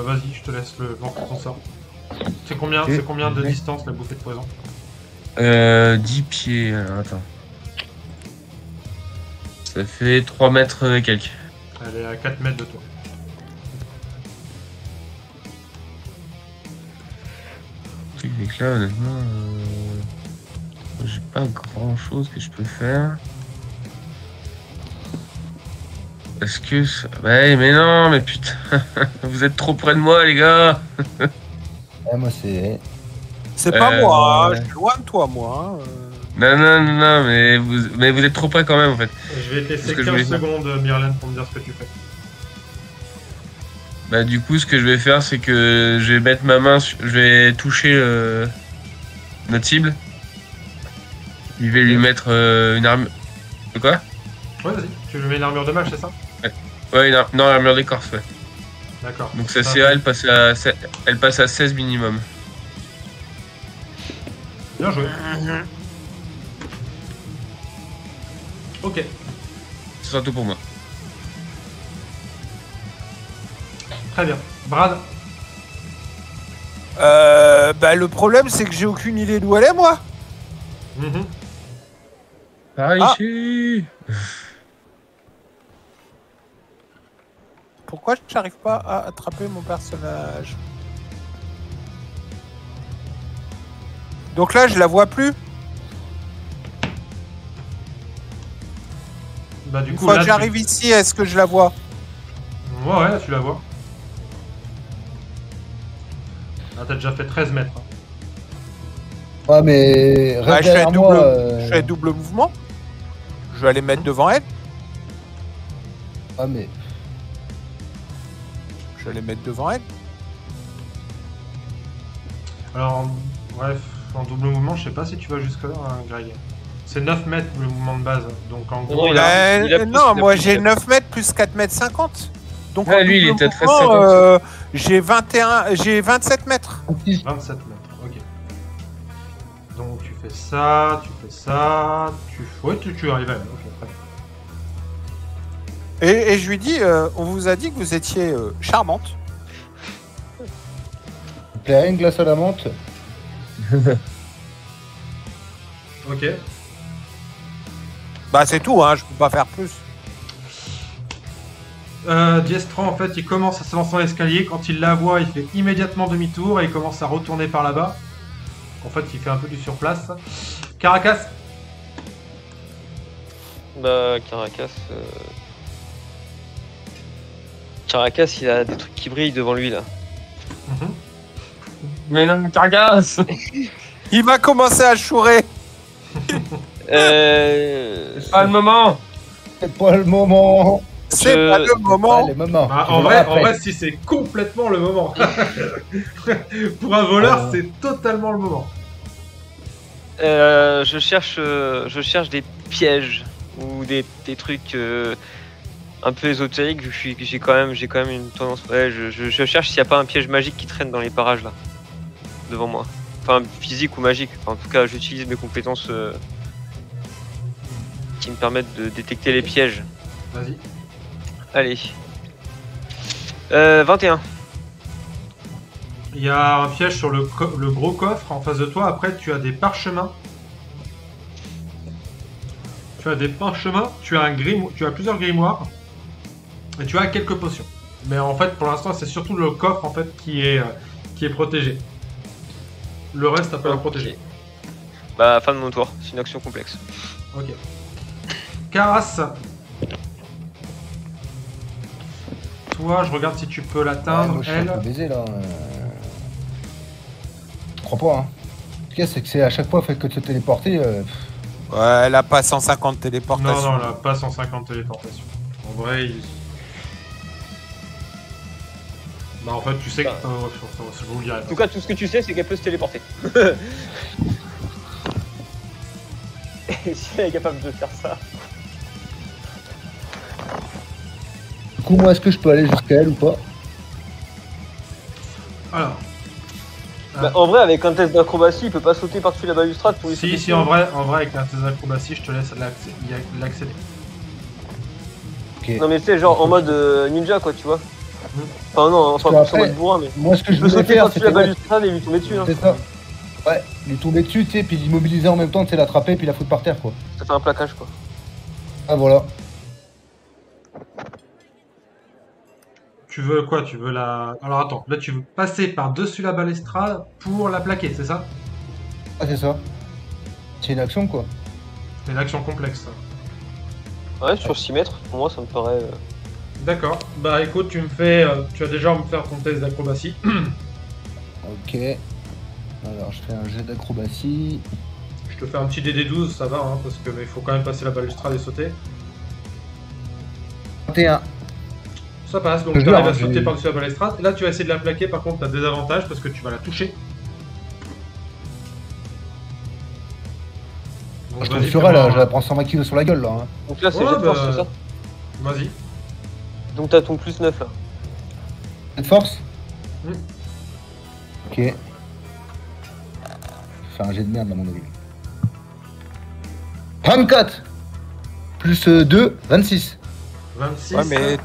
vas-y, je te laisse le lancer ton sort. C'est combien de distance la bouffée de poison? 10 pieds, alors attends. Ça fait 3 mètres et quelques. Elle est à 4 mètres de toi. Le truc, c'est que là, honnêtement, j'ai pas grand chose que je peux faire. Est-ce que ça... Ouais, mais non, mais putain, vous êtes trop près de moi, les gars. Ouais, moi, c'est. C'est pas moi, hein, ouais. je suis loin de toi, moi. Hein. Non, mais vous êtes trop près quand même, en fait. Je vais te laisser Ce que je 15 voulais dire. secondes, Myrlène, pour me dire ce que tu fais. Bah du coup, ce que je vais faire, c'est que je vais mettre ma main, je vais toucher notre cible. Je vais lui mettre une arme... De quoi? Ouais, vas-y. Tu lui mets une armure de mage, c'est ça? Ouais, non, l'armure d'écorce, ouais. D'accord. Donc ça, c'est elle passe à 16 minimum. Bien joué. Ok. Ce sera tout pour moi. Très bien. Brad, Bah, le problème, c'est que j'ai aucune idée d'où elle est, moi. mhm. Par Ah. ici. Pourquoi je n'arrive pas à attraper mon personnage? Donc là, je la vois plus. Bah du Une coup, fois là, que j'arrive ici, est-ce que je la vois? Ouais, là, tu la vois. Là, t'as déjà fait 13 mètres. Hein. Ouais, mais. Bah, Reste je fais derrière moi. je fais double mouvement. Je vais aller mettre devant elle. Ouais, mais. Je vais aller mettre devant elle. Alors, bref, en double mouvement, je sais pas si tu vas jusque là, hein, Greg. C'est 9 mètres le mouvement de base. Donc en gros, Non, il a plus, non, il a moi plus, j'ai il a 9 mètres plus 4 mètres 50. Donc Ouais, en lui, il double était à mouvement, 13,50. j'ai 27 mètres. 27 mètres, ok. Donc tu fais ça, ouais, tu arrives à elle, ok, très bien. Et je lui dis, on vous a dit que vous étiez charmante. Il te plaît une glace à la menthe? Ok. Bah c'est tout, hein, je peux pas faire plus. Diestran, en fait, il commence à s'avancer dans l'escalier. Quand il la voit, il fait immédiatement demi-tour et il commence à retourner par là-bas. En fait, il fait un peu du surplace. Caracas, Bah, Caracas, il a des trucs qui brillent devant lui là. Mais non, Cargas. Il va commencer à chourer. C'est pas le moment. C'est pas le moment. C'est Je- pas le moment. Allez, maman. Bah, Tu en verras vrai, après. si c'est complètement le moment. Pour un voleur, Oh. c'est totalement le moment. je cherche des pièges ou des trucs un peu ésotériques. J'ai quand même une tendance. Ouais, je cherche s'il n'y a pas un piège magique qui traîne dans les parages là, devant moi. Enfin, physique ou magique. Enfin, en tout cas, j'utilise mes compétences qui me permettent de détecter les pièges. Vas-y. Allez. 21. Il y a un piège sur le gros coffre en face de toi. Après, tu as des parchemins. Tu as plusieurs grimoires. Et tu as quelques potions. Mais en fait, pour l'instant, c'est surtout le coffre en fait qui est protégé. Le reste, t'as pas à le protéger. Bah, fin de mon tour. C'est une action complexe. Ok. Caras. Toi, je regarde si tu peux Ouais, l'atteindre. moi, je suis un Elle. peu baisé là. Je crois pas. Hein. En tout cas, c'est que c'est à chaque fois fait que de se téléporter. Ouais, elle a pas 150 téléportations. Non, là, pas 150 téléportations. En vrai, bah, en fait, tu sais que. Je vous le dirai En pas. tout cas, tout ce que tu sais, c'est qu'elle peut se téléporter. Et si elle est capable de faire ça. Du coup, moi, est-ce que je peux aller jusqu'à elle ou pas? Alors. Bah, en vrai, avec un test d'acrobatie, il peut pas sauter par-dessus la balustrade pour lui sauter Si, dessus. en vrai, avec un test d'acrobatie, je te laisse l'accéder. Ok. Non, mais tu sais, genre en mode ninja, quoi, tu vois. Enfin, non, enfin, Parce que plus en après- mode bourrin, mais. Moi, ce que Tu je peux voulais sauter faire, par-dessus c'était. la balustrade et lui tomber dessus, hein. C'est ça. Ouais, lui tomber dessus, tu sais, puis l'immobiliser en même temps, tu sais, l'attraper, puis la foutre par terre, quoi. Ça fait un plaquage, quoi. Ah, voilà. Tu veux quoi? Tu veux la. Alors attends, là, tu veux passer par-dessus la balustrade pour la plaquer, c'est ça? Ah, c'est ça. C'est une action, quoi. C'est une action complexe. ça. Ouais, sur 6 mètres, pour moi, ça me paraît. D'accord. Bah écoute, tu as déjà à me faire ton test d'acrobatie. Ok. Alors, je fais un jet d'acrobatie. Je te fais un petit DD12, ça va, hein, parce que mais il faut quand même passer la balustrade et sauter. 21. Ça passe, donc Je tu veux arrives à dire, sauter j'ai- par-dessus la balustrade. Et là, tu vas essayer de la plaquer, par contre, tu as des avantages parce que tu vas la toucher. Donc, Je vas-y, tombe sur elle, fais-moi là, je la prends 120 kilos sur la gueule, là. Hein. Donc là, c'est Ouais, jet de force, bah, c'est ça. Vas-y. Donc t'as ton plus 9 là. Cette force Mm. Ok. Je vais faire un jet de merde, à mon avis. 24 plus 2, 26. 26. Ouais, mais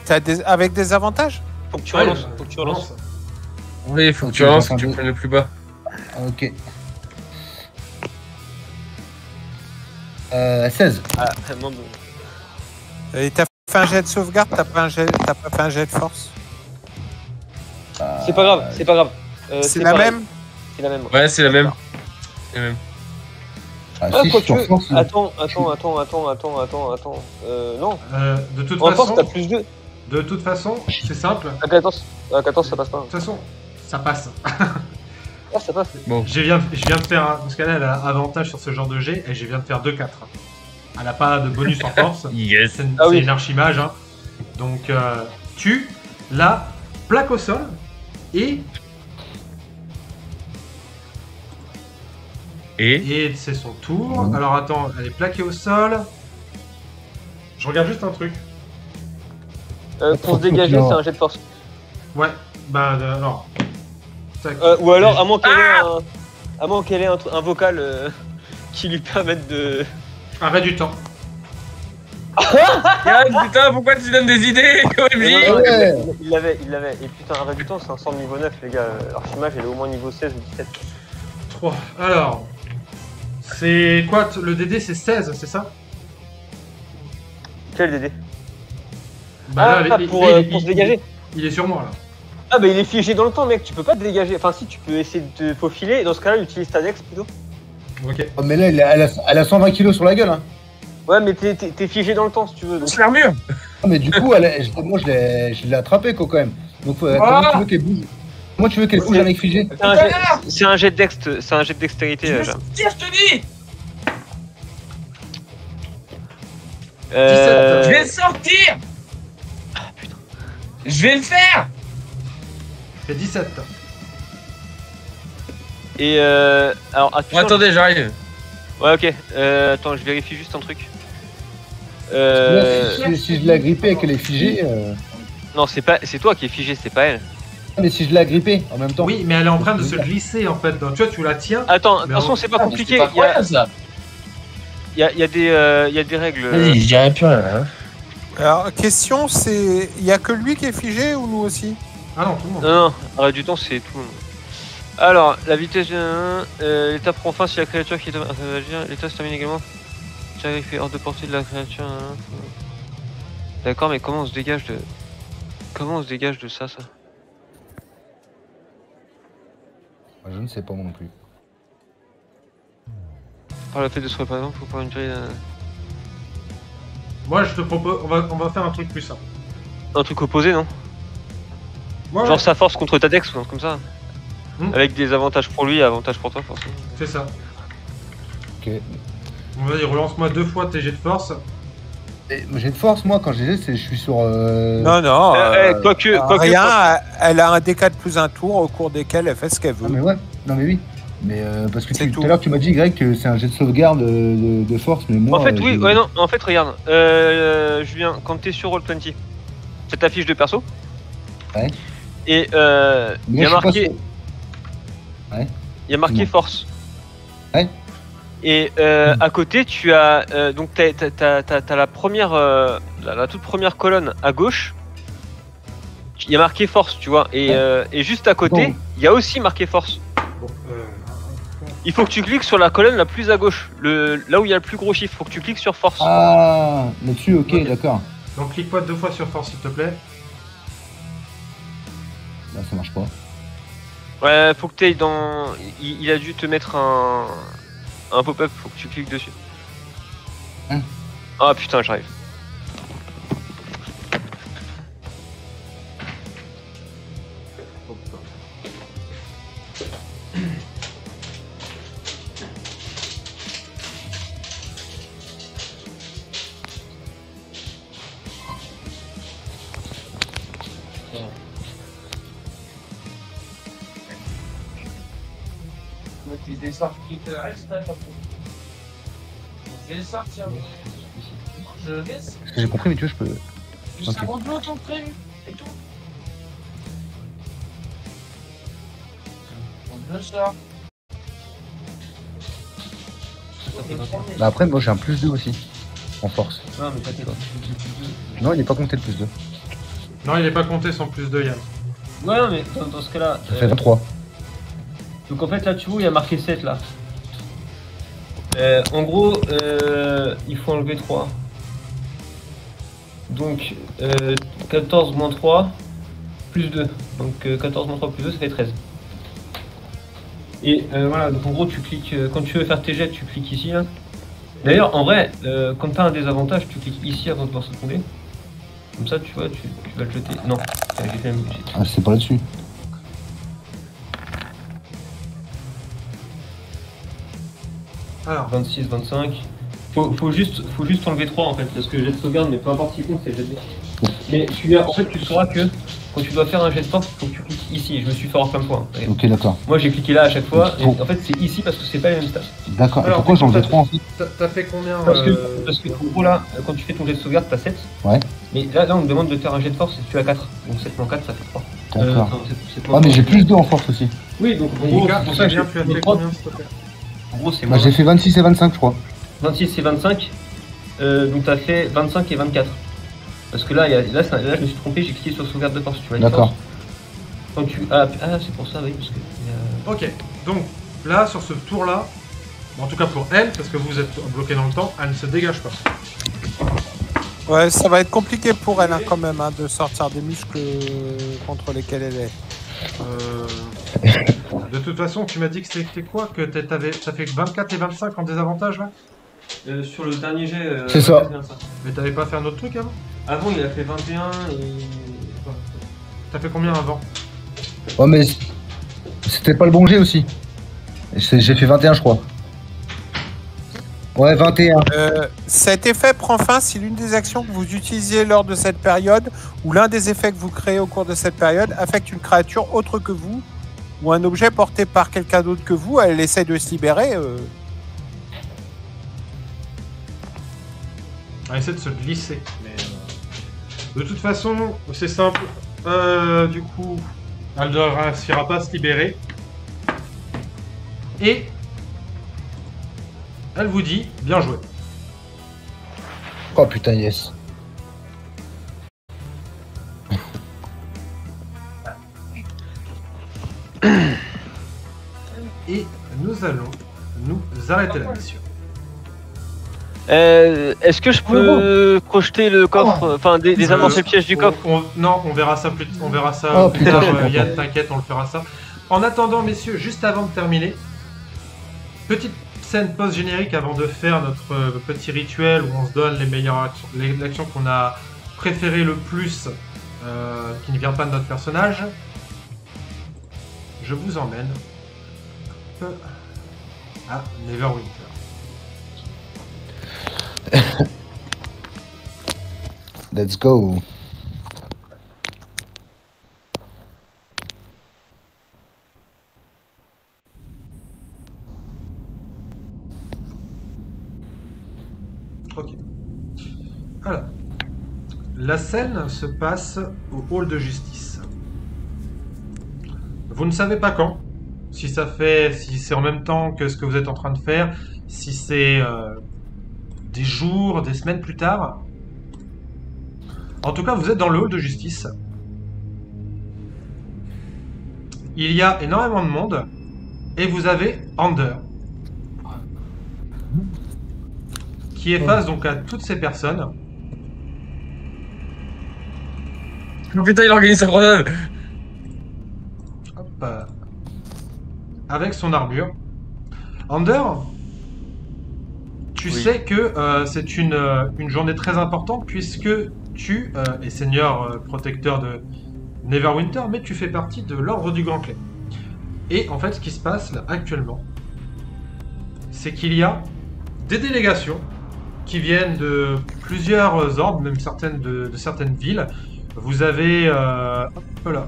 t'as avec des avantages? Faut que tu Ouais, relances. Faut que tu relances. Oui, il faut que Ok, tu relances, j'entends que tu deux. prennes le plus bas. Ok. 16. Ah, vraiment bon. Et t'as fait un jet de sauvegarde, t'as pas fait un jet de force? C'est pas grave, c'est pas grave. C'est la pareil. même? C'est la même. Ouais, c'est la même. C'est la même. Ah, Ah, si, je quoi suis sur que. force. Attends. Non. De toute En force, façon, t'as plus 2. c'est simple. À 14. À 14, ça passe pas. De toute façon, ça passe. Ah, ça passe. Bon. Je viens de faire un... Parce qu'elle elle a avantage sur ce genre de jet, et je viens de faire 2-4. Elle n'a pas de bonus en force. Yes. C'est une, Ah oui. c'est une archimage. Hein. Donc, tu la plaques au sol, et Et c'est son tour. Mhm. Alors attends, elle est plaquée au sol. Je regarde juste un truc. Pour se dégager, c'est un jet de force. Ouais, bah alors. Tac. Ou alors, à moins qu'elle ait un vocal qui lui permette de. Arrêt du temps. Yann, putain, pourquoi tu donnes des idées, OMJ? Ouais. Il l'avait. Et putain, arrêt du temps, c'est un sang de niveau 9, les gars. Archimage, elle est au moins niveau 16 ou 17. 3. Alors. C'est quoi le DD, c'est 16, c'est ça? Quel DD? Bah là, pour se dégager. Il est sur moi là. Ah bah il est figé dans le temps, mec, tu peux pas te dégager. Enfin, si, tu peux essayer de te faufiler. Dans ce cas-là, utilise ta dex plutôt. Ok. Oh, mais là, elle a 120 kilos sur la gueule. Hein. Ouais, mais t'es figé dans le temps si tu veux. Donc... C'est l'armure. Ah, mais du coup, moi, je l'ai attrapé quoi, quand même. Donc, comment tu veux qu'elle bouge? Comment tu veux qu'elle bouge avec figé? C'est un jet de dextérité, Jam. Tiens, je te dis. 17. Je vais le sortir. Ah, putain. Je vais le faire. C'est 17. Et alors, Bon, attendez, j'arrive. Ouais, ok. Attends, je vérifie juste un truc. Là, si je l'ai agrippée et qu'elle est figée. Non, c'est toi qui es figé, c'est pas elle. Mais si je l'ai agrippée en même temps. Oui, mais elle est en train de se glisser en fait. Donc, tu vois, tu la tiens. Attends, de Mais toute façon, on- c'est pas compliqué. C'est pas ça. Il y a des règles. Vas-y, je dirais plus rien. Hein. Alors, question, c'est. Il y a que lui qui est figé ou nous aussi? Ah non, tout le monde. Non, arrêt du temps, c'est tout le monde. Alors, la vitesse de l'état prend fin si la créature qui est en train d'agir. L'état se termine également. Si elle fait hors de portée de la créature. D'accord, mais comment on se dégage de. Comment on se dégage de ça? Je ne sais pas moi non plus. Par le fait de se réparer, faut pas une durée. Moi, je te propose. On va faire un truc plus simple. Un truc opposé, non? Ouais, Genre sa force contre ta dex ou un truc comme ça. Hmm. Avec des avantages pour lui et avantages pour toi, forcément. c'est ça. Ok. On va dire, relance-moi 2 fois tes jets de force. J'ai de force, moi, quand je suis sur. Non, non. Quoique. Rien, elle a un D4 plus un tour au cours desquels elle fait ce qu'elle Non, veut. mais ouais. Non, mais oui. Mais parce que C'est tout tout. à l'heure, tu m'as dit, Greg, que c'est un jet de sauvegarde de force, mais moi. En fait, oui, j'ai- ouais, non, en fait, regarde. Julien, quand t'es sur Roll20, c'est ta fiche de perso. Ouais. Et Mais il y a je suis pas marqué. sûr. Ouais. Il y a marqué Dis-moi. force. Ouais. Et à côté, tu as donc t'as la première, la toute première colonne à gauche. Il y a marqué force, tu vois. Et juste à côté, Bon. il y a aussi marqué force. Bon, Il faut que tu cliques sur la colonne la plus à gauche, là où il y a le plus gros chiffre. Faut que tu cliques sur force. Ah, là-dessus, ok, Ok. d'accord. donc, clique-moi 2 fois sur force, s'il te plaît. Là, ça marche pas. Ouais, faut que tu ailles dans. Il a dû te mettre un pop-up, faut que tu cliques dessus. Hein. Ah putain, j'arrive. Parce que j'ai compris, mais tu vois, je peux. Bah après, moi j'ai un plus 2 aussi. En force. Non, il n'est pas compté le plus 2. Non, il n'est pas compté son plus 2, Yann. Ouais, mais dans ce cas-là. Ça fait 23. Donc en fait, là, tu vois, il y a marqué 7 là. En gros, il faut enlever 3. Donc 14 moins 3 plus 2. Donc 14 moins 3 plus 2, ça fait 13. Et voilà, donc en gros, tu cliques. Quand tu veux faire tes jets, tu cliques ici. Là. D'ailleurs, en vrai, quand tu as un désavantage, tu cliques ici avant de pouvoir se tomber. Comme ça, tu vois, tu vas le jeter. Non, j'ai fait même. Ah, c'est pas là-dessus. Alors, 26, 25. Faut juste enlever 3 en fait, parce que jet de sauvegarde, mais peu importe qui compte, c'est jet de. Mais celui-là, en fait, tu sauras que quand tu dois faire un jet de force, il faut que tu cliques ici. Je me suis fait avoir plein de fois. Hein. Ok, d'accord. Moi j'ai cliqué là à chaque fois, et Bon. en fait c'est ici parce que c'est pas les mêmes stats. D'accord. Et Alors, pourquoi j'en faisais 3 en fait? T'as fait combien Parce que en gros là, quand tu fais ton jet de sauvegarde, t'as 7. Ouais. Mais là on te demande de faire un jet de force et tu as 4. Donc 7 moins 4 ça fait 3. D'accord. Enfin, 7 Ah, mais j'ai plus 2 en force aussi. Oui, donc en gros, Mika, c'est pour ça que tu as fait combien, s'il te plaît? En gros, c'est Bah, j'ai fait 26 et 25, je crois. 26 et 25. Donc t'as fait 25 et 24. Parce que là, là, je me suis trompé, j'ai cliqué sur sauvegarde de force. Tu m'as dit D'accord. force. Quand tu... Ah, c'est pour ça, oui. Parce que, Ok, donc là, sur ce tour-là, en tout cas pour elle, parce que vous êtes bloqué dans le temps, elle ne se dégage pas. Ouais, ça va être compliqué pour elle hein, quand même hein, de sortir des muscles contre lesquels elle est. De toute façon, tu m'as dit que c'était quoi? Que t'as fait 24 et 25 en désavantage là? sur le dernier jet... C'est ça. c'est bien ça. Mais t'avais pas fait un autre truc avant? Avant, il a fait 21 et... T'as fait combien avant? Ouais, mais c'était pas le bon jet aussi. J'ai fait 21, je crois. Ouais, 21. Cet effet prend fin si l'une des actions que vous utilisiez lors de cette période ou l'un des effets que vous créez au cours de cette période affecte une créature autre que vous ou un objet porté par quelqu'un d'autre que vous. Elle essaie de se libérer. Elle essaie de se glisser. Mais de toute façon, c'est simple. Du coup, elle ne réussira pas à se libérer. Et elle vous dit, bien joué. Oh putain, yes. Et nous allons nous arrêter la mission. Est-ce que je peux projeter le coffre, enfin désamorcer le piège du coffre? Non, on verra ça plus, on verra ça Oh, plus putain, tard. je suis content. Yann, t'inquiète, on le fera ça. En attendant, messieurs, juste avant de terminer, petite scène post-générique avant de faire notre petit rituel où on se donne les meilleures actions, l'action qu'on a préférée le plus, qui ne vient pas de notre personnage. Je vous emmène à Neverwinter. Let's go. Ok. Alors, la scène se passe au hall de justice. Vous ne savez pas quand. Si c'est en même temps que ce que vous êtes en train de faire, si c'est des jours, des semaines plus tard. En tout cas, vous êtes dans le hall de justice. Il y a énormément de monde et vous avez Ander qui est face donc à toutes ces personnes. Oh putain, il organise sa grenade. Hop, avec son armure. Ander, tu Oui. sais que c'est une journée très importante puisque tu es seigneur protecteur de Neverwinter, mais tu fais partie de l'ordre du Grand Clé. Et en fait, ce qui se passe là actuellement, c'est qu'il y a des délégations qui viennent de plusieurs ordres, même certaines de certaines villes. Vous avez hop là.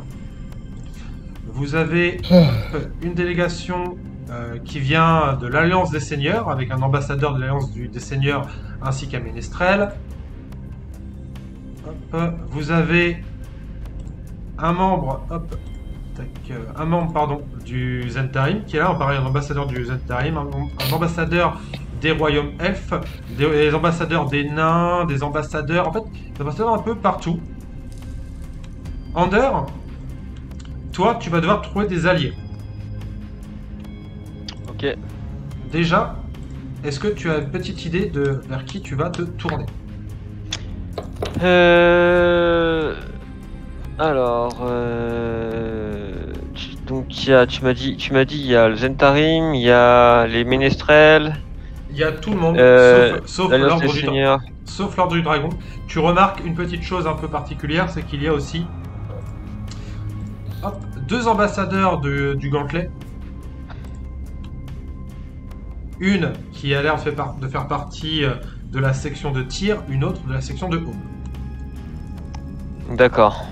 Vous avez une délégation qui vient de l'Alliance des Seigneurs, avec un ambassadeur de l'Alliance des Seigneurs ainsi qu'un ménestrel. Hop, vous avez un membre, du Zentarim qui est là, pareil, un ambassadeur du Zentarim, un ambassadeur des royaumes elfes, des ambassadeurs des nains, des ambassadeurs, en fait, des ambassadeurs un peu partout. Ander, toi, tu vas devoir trouver des alliés. Ok. Déjà, est-ce que tu as une petite idée de vers qui tu vas te tourner? Alors, donc tu m'as dit, il y a le Zentarim, il y a les ménestrels, Il y a tout le monde, sauf l'Alliance des l'ordre du Seigneurs. Sauf l'ordre du dragon. Tu remarques une petite chose un peu particulière, c'est qu'il y a aussi deux ambassadeurs du Gantelet. Une qui a l'air de faire partie de la section de tir, une autre de la section de home. D'accord.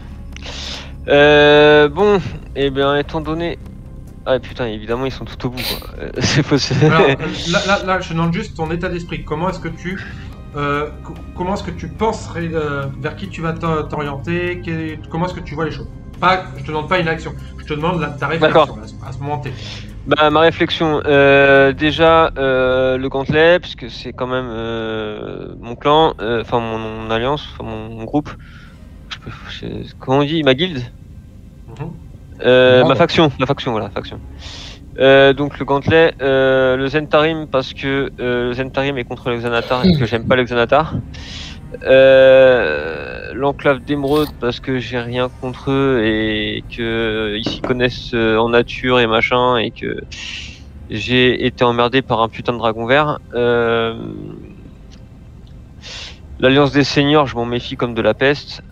Bon, eh bien, étant donné... Ah putain, évidemment, ils sont tout au bout, quoi. C'est possible. Alors, là, je demande juste ton état d'esprit. Comment est-ce que tu penserais vers qui tu vas t'orienter, comment est-ce que tu vois les choses? Pas, je te demande pas une action, je te demande ta réflexion à ce moment T. Bah, ma réflexion, déjà le gantelet, puisque c'est quand même mon clan, enfin mon alliance, enfin mon groupe. Comment on dit, ma guilde? Ma faction, voilà, faction. Donc le gantelet, le Zentarim parce que le Zentarim est contre le Xanatar et que j'aime pas le Xanatar. L'enclave d'émeraude parce que j'ai rien contre eux et que ils s'y connaissent en nature et machin et que j'ai été emmerdé par un putain de dragon vert. L'alliance des seigneurs, je m'en méfie comme de la peste.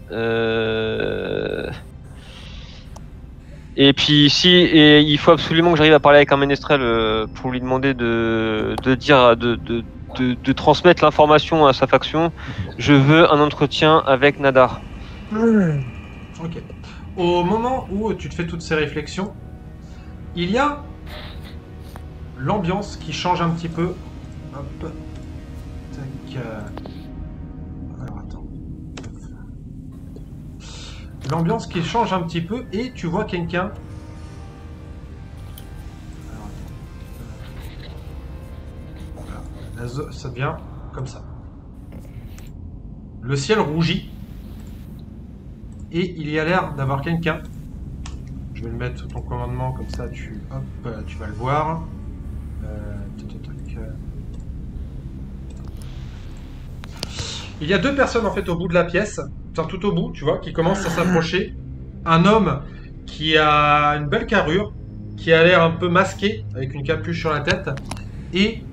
Et puis il faut absolument que j'arrive à parler avec un ménestrel pour lui demander de transmettre l'information à sa faction. Je veux un entretien avec Nadar. Ok. Au moment où tu te fais toutes ces réflexions, il y a l'ambiance qui change un petit peu. Hop. Tac. Alors attends. L'ambiance qui change un petit peu et tu vois quelqu'un. Voilà. Ça devient comme ça. Le ciel rougit et il y a l'air d'avoir quelqu'un. Je vais le mettre sous ton commandement comme ça tu vas le voir. Il y a deux personnes en fait au bout de la pièce, enfin tout au bout, tu vois, qui commencent à s'approcher. Un homme qui a une belle carrure, qui a l'air un peu masqué, avec une capuche sur la tête, et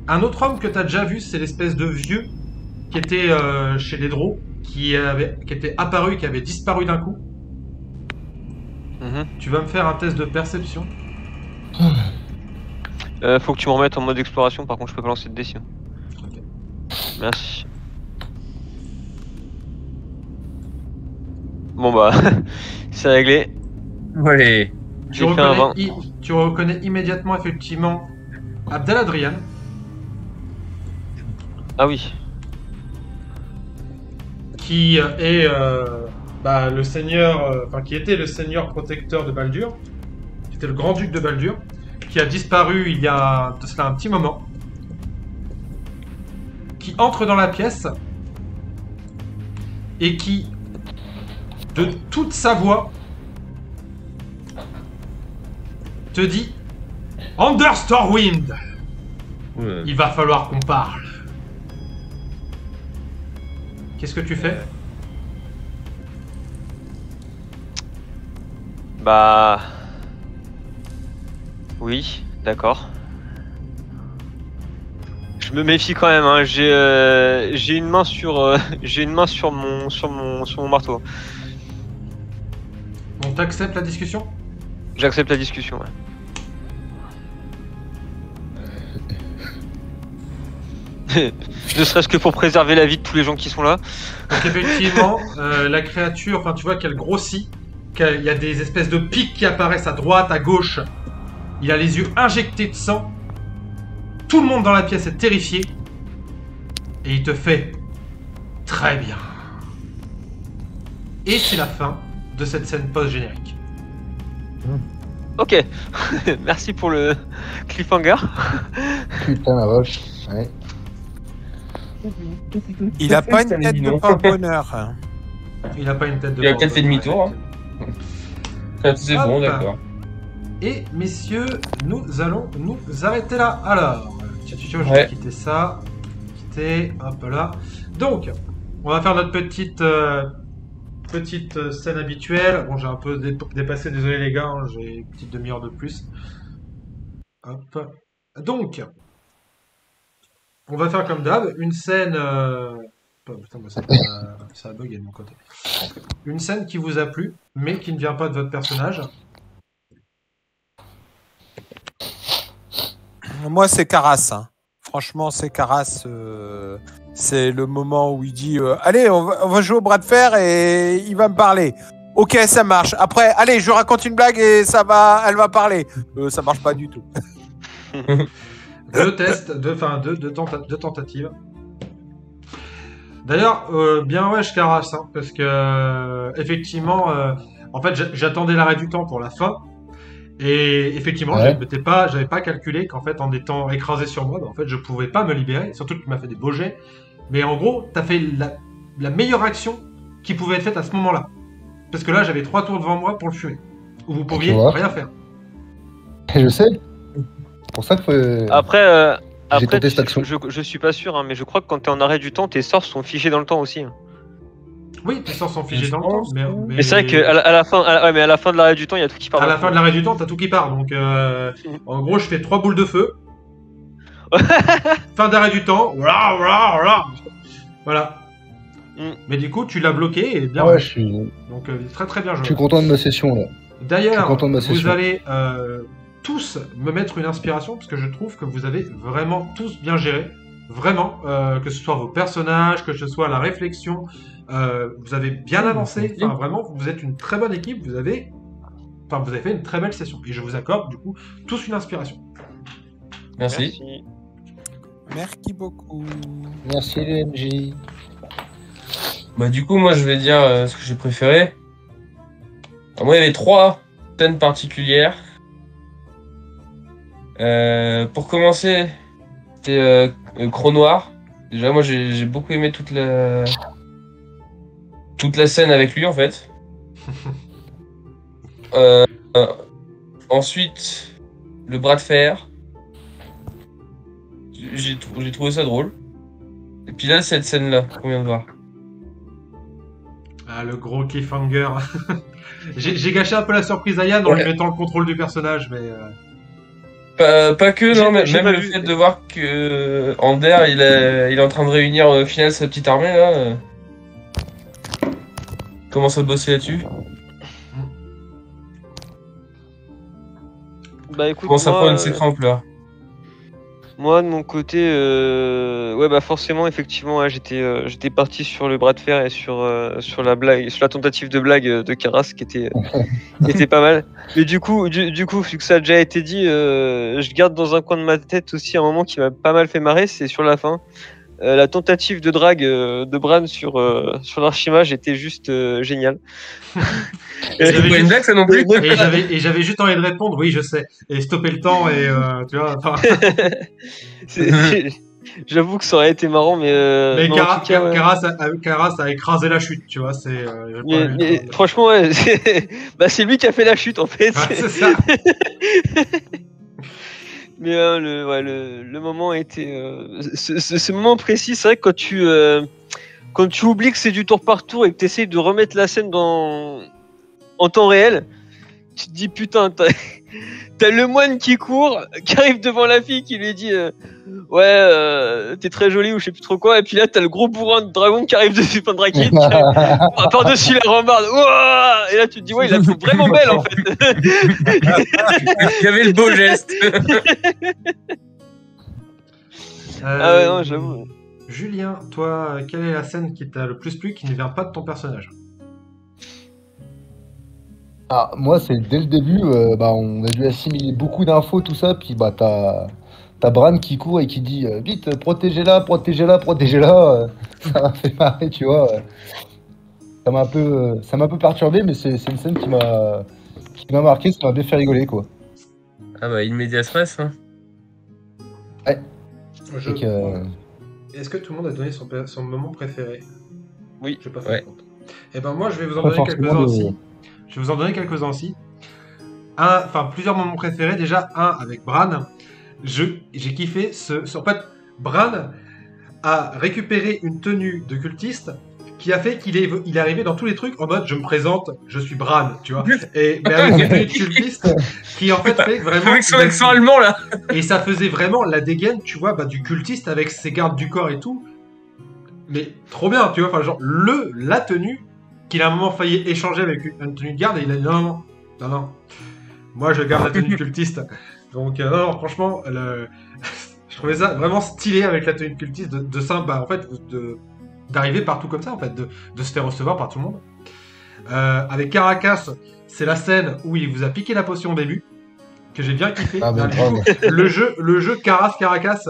un autre homme que tu as déjà vu, c'est l'espèce de vieux qui était chez les Draux, qui était apparu, qui avait disparu d'un coup. Tu vas me faire un test de perception. Faut que tu me remettes en mode exploration, par contre je peux pas lancer de dés sinon. Okay. Merci. Bon bah, c'est réglé. Ouais. Tu reconnais immédiatement effectivement Abdaladrian. Ah oui. Qui est le seigneur, qui était le seigneur protecteur de Baldur, qui était le grand-duc de Baldur, qui a disparu il y a de cela un petit moment, qui entre dans la pièce et qui, de toute sa voix, te dit « Understorwind, il va falloir qu'on parle. » Qu'est-ce que tu fais? Bah... Oui, d'accord. Je me méfie quand même, hein. J'ai une main sur mon marteau. Donc t'acceptes la discussion? J'accepte la discussion, ouais. Ne serait-ce que pour préserver la vie de tous les gens qui sont là. Donc effectivement, la créature, enfin tu vois qu'elle grossit, qu'il y a des espèces de pics qui apparaissent à droite, à gauche. Il a les yeux injectés de sang. Tout le monde dans la pièce est terrifié. Et il te fait très bien. Et c'est la fin de cette scène post-générique. Ok, merci pour le cliffhanger. Putain la vache. Ouais. Il a pas une tête de porte-bonheur. Il a pas une tête de Il a peut-être fait demi-tour. Hein. C'est bon, d'accord. Et messieurs, nous allons nous arrêter là. Alors, je vais quitter ça. Quitter, hop là. Donc, on va faire notre petite scène habituelle. Bon, j'ai un peu dépassé, désolé les gars, hein, j'ai une petite demi-heure de plus. Hop. Donc, on va faire comme d'hab, une scène... Putain, ça a bugué de mon côté. Une scène qui vous a plu, mais qui ne vient pas de votre personnage. Moi, c'est Karas. Hein. Franchement, c'est Karas. C'est le moment où il dit allez, on va jouer au bras de fer et il va me parler. Ok, ça marche. Après, allez, je raconte une blague et elle va parler. Ça marche pas du tout. Deux tests, deux tentatives. D'ailleurs, bien ouais, je carasse, hein, parce que effectivement, en fait, j'attendais l'arrêt du temps pour la fin, et effectivement, Ouais. j'avais pas calculé qu'en fait, en étant écrasé sur moi, bah, en fait, je pouvais pas me libérer. Surtout que tu m'as fait des beaux jets, mais en gros, t'as fait la meilleure action qui pouvait être faite à ce moment-là, parce que là, j'avais 3 tours devant moi pour le fumer, où vous pouviez vois. rien faire. Je sais. C'est pour ça que Après, j'ai tenté cette tu- action. je suis pas sûr, hein, mais je crois que quand t'es en arrêt du temps, tes sorts sont figés dans le temps aussi, hein. Oui, tes sorts sont figés Je dans le temps, pense, Mais c'est vrai qu'à à la fin, ouais, mais à la fin de l'arrêt du temps, il y a tout qui part. à dans la le fin fond. de l'arrêt du temps, t'as tout qui part. Donc, en gros, je fais 3 boules de feu. Fin d'arrêt du temps. Voilà, voilà, voilà. Voilà. Mm. Mais du coup, tu l'as bloqué et bien. Ouais, je suis Donc, très très bien joué. content de ma session là. Je D'ailleurs, suis content de ma vous session. allez tous me mettre une inspiration parce que je trouve que vous avez vraiment tous bien géré. Vraiment, que ce soit vos personnages, que ce soit la réflexion, vous avez bien avancé. Enfin, vraiment, vous êtes une très bonne équipe. Vous avez fait une très belle session. Et je vous accorde, du coup, tous une inspiration. Merci. Merci beaucoup. Merci les MJ. Bah du coup, moi, je vais dire ce que j'ai préféré. Alors, moi, il y avait 3 scènes particulières. Pour commencer, c'était Cro Noir. Déjà, moi, j'ai beaucoup aimé toute la scène avec lui, en fait. Ensuite, le bras de fer. J'ai trouvé ça drôle. Et puis là, cette scène-là, qu'on vient de voir. Ah, le gros cliffhanger. J'ai gâché un peu la surprise à Yann en lui Ouais. mettant le contrôle du personnage, mais... Pas que, J'ai- non, mais j'ai même pas le vu. fait de voir que Ander, il est en train de réunir au final sa petite armée, là. Commence à bosser là-dessus. Bah écoute, Commence à moi, prendre une sacrée ampleur. moi de mon côté, ouais bah forcément effectivement ouais, j'étais parti sur le bras de fer et sur la blague, sur la tentative de blague de Karas qui était pas mal. Mais du coup vu que ça a déjà été dit, je garde dans un coin de ma tête aussi un moment qui m'a pas mal fait marrer, c'est sur la fin. La tentative de drague de Bran sur l'archimage était juste géniale. C'est pas une blague, ça non plus. Et j'avais juste envie de répondre, oui, je sais. Et stopper le temps, et tu vois... enfin, J'avoue que ça aurait été marrant, mais, mais mais en tout cas, ouais. Karas a écrasé la chute, tu vois, c'est... j'ai pas eu le Mais temps de- franchement, ouais, c'est lui qui a fait la chute en fait. Ouais, c'est ça. Mais le moment était. Ce moment précis, c'est vrai que quand tu oublies que c'est du tour par tour et que tu essayes de remettre la scène en temps réel, tu te dis putain, t'as le moine qui court, qui arrive devant la fille qui lui dit ouais, t'es très jolie ou je sais plus trop quoi, et puis là t'as le gros bourrin de dragon qui arrive dessus, enfin de Drakid, qui arrive par-dessus la rambarde, ouah, et là tu te dis ouais, il a fait vraiment belle en fait. Il y avait le beau geste. Ah ouais, non, j'avoue. Julien, toi, quelle est la scène qui t'a le plus plu qui ne vient pas de ton personnage? Ah, moi, c'est dès le début, on a dû assimiler beaucoup d'infos, tout ça, puis t'as Bran qui court et qui dit vite, protégez-la, protégez-la, protégez-la. Ça m'a fait marrer, tu vois. Ça m'a un peu perturbé, mais c'est une scène qui m'a marqué, ça m'a bien fait rigoler, quoi. Ah bah, immédiat stress, hein. Je- Donc, Est-ce que tout le monde a donné son moment préféré? Oui. Je vais pas Ouais. faire compte. Et ben moi, je vais vous en Pas donner forcément quelques-uns le- aussi. Je vais vous en donner quelques-uns aussi. Plusieurs moments préférés. Déjà, un avec Bran. J'ai kiffé en fait, Bran a récupéré une tenue de cultiste qui a fait qu'il est arrivé dans tous les trucs en mode je me présente, je suis Bran, tu vois. Mais avec une tenue de cultiste qui en fait fait vraiment. Avec son accent allemand, là. Et ça faisait vraiment la dégaine, tu vois, du cultiste avec ses gardes du corps et tout. Mais trop bien, tu vois, enfin, genre, la tenue qu'il a un moment failli échanger avec une tenue de garde et il a dit non. Moi, je garde la tenue de cultiste. Donc, non, franchement, je trouvais ça vraiment stylé avec la tenue de cultiste en fait, d'arriver partout comme ça, en fait, de se faire recevoir par tout le monde. Avec Caracas, c'est la scène où il vous a piqué la potion au début, que j'ai bien kiffé. Ah, mais Du grave. coup, le jeu Caracas,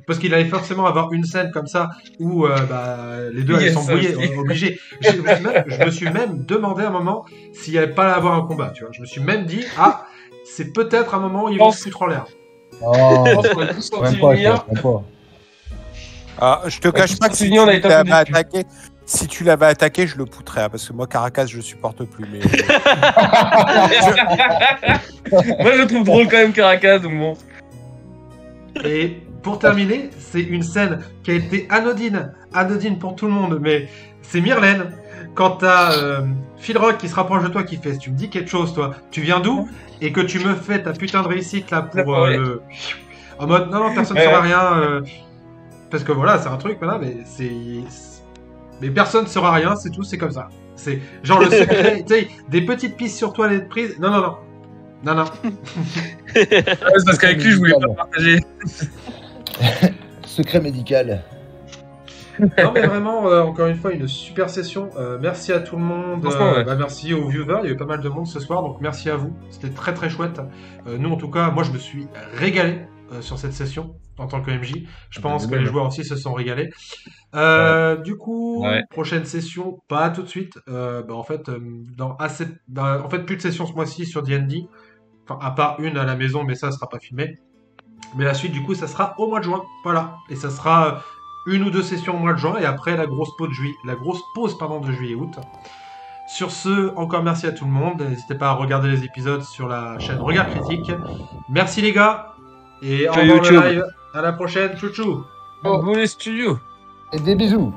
parce qu'il allait forcément avoir une scène comme ça où les deux allaient Yes, s'embrouiller, aussi. obligé. Je me suis même demandé à un moment s'il allait pas avoir un combat, tu vois. Je me suis même dit, c'est peut-être un moment où ils vont se foutre en l'air. Oh, Je pense qu'on a tous senti même pas, venir. même pas. Ah, je te cache pas que si tu on a été un peu l'avais déçus. attaqué, si tu l'avais attaqué, je le poutrais, hein, parce que moi, Caracas, je supporte plus. Mais Moi, je le trouve drôle quand même, Caracas, donc bon. Et pour terminer, c'est une scène qui a été anodine pour tout le monde, mais c'est Myrlène. Quand t'as Philrock qui se rapproche de toi, qui fait, tu me dis quelque chose, toi, tu viens d'où? Et que tu me fais ta putain de réussite là pour Ouais. en mode non, personne ne Ouais. saura rien. Parce que voilà, c'est un truc, voilà, mais personne ne saura rien, c'est tout, c'est comme ça. C'est genre le secret, tu sais, des petites pistes sur toi à être prises. Non. C'est parce qu'avec lui, je voulais pas partager. Secret médical. Non mais vraiment, encore une fois, une super session. Merci à tout le monde. Franchement, ouais. Merci aux viewers. Il y a eu pas mal de monde ce soir, donc merci à vous. C'était très très chouette. Nous, en tout cas, moi, je me suis régalé sur cette session en tant que MJ. Je pense que les joueurs aussi se sont régalés. Du coup, Ouais. prochaine session, pas tout de suite. En fait, plus de sessions ce mois-ci sur D&D. Enfin, à part une à la maison, mais ça sera pas filmé. Mais la suite, du coup, ça sera au mois de juin. Voilà. Et ça sera une ou deux sessions au mois de juin et après la grosse pause de juillet-août. Sur ce, encore merci à tout le monde. N'hésitez pas à regarder les épisodes sur la chaîne Regard Critique. Merci les gars. Et au Ciao, revoir le YouTube. live. À la prochaine. Chouchou. Vous les studios. Et des bisous.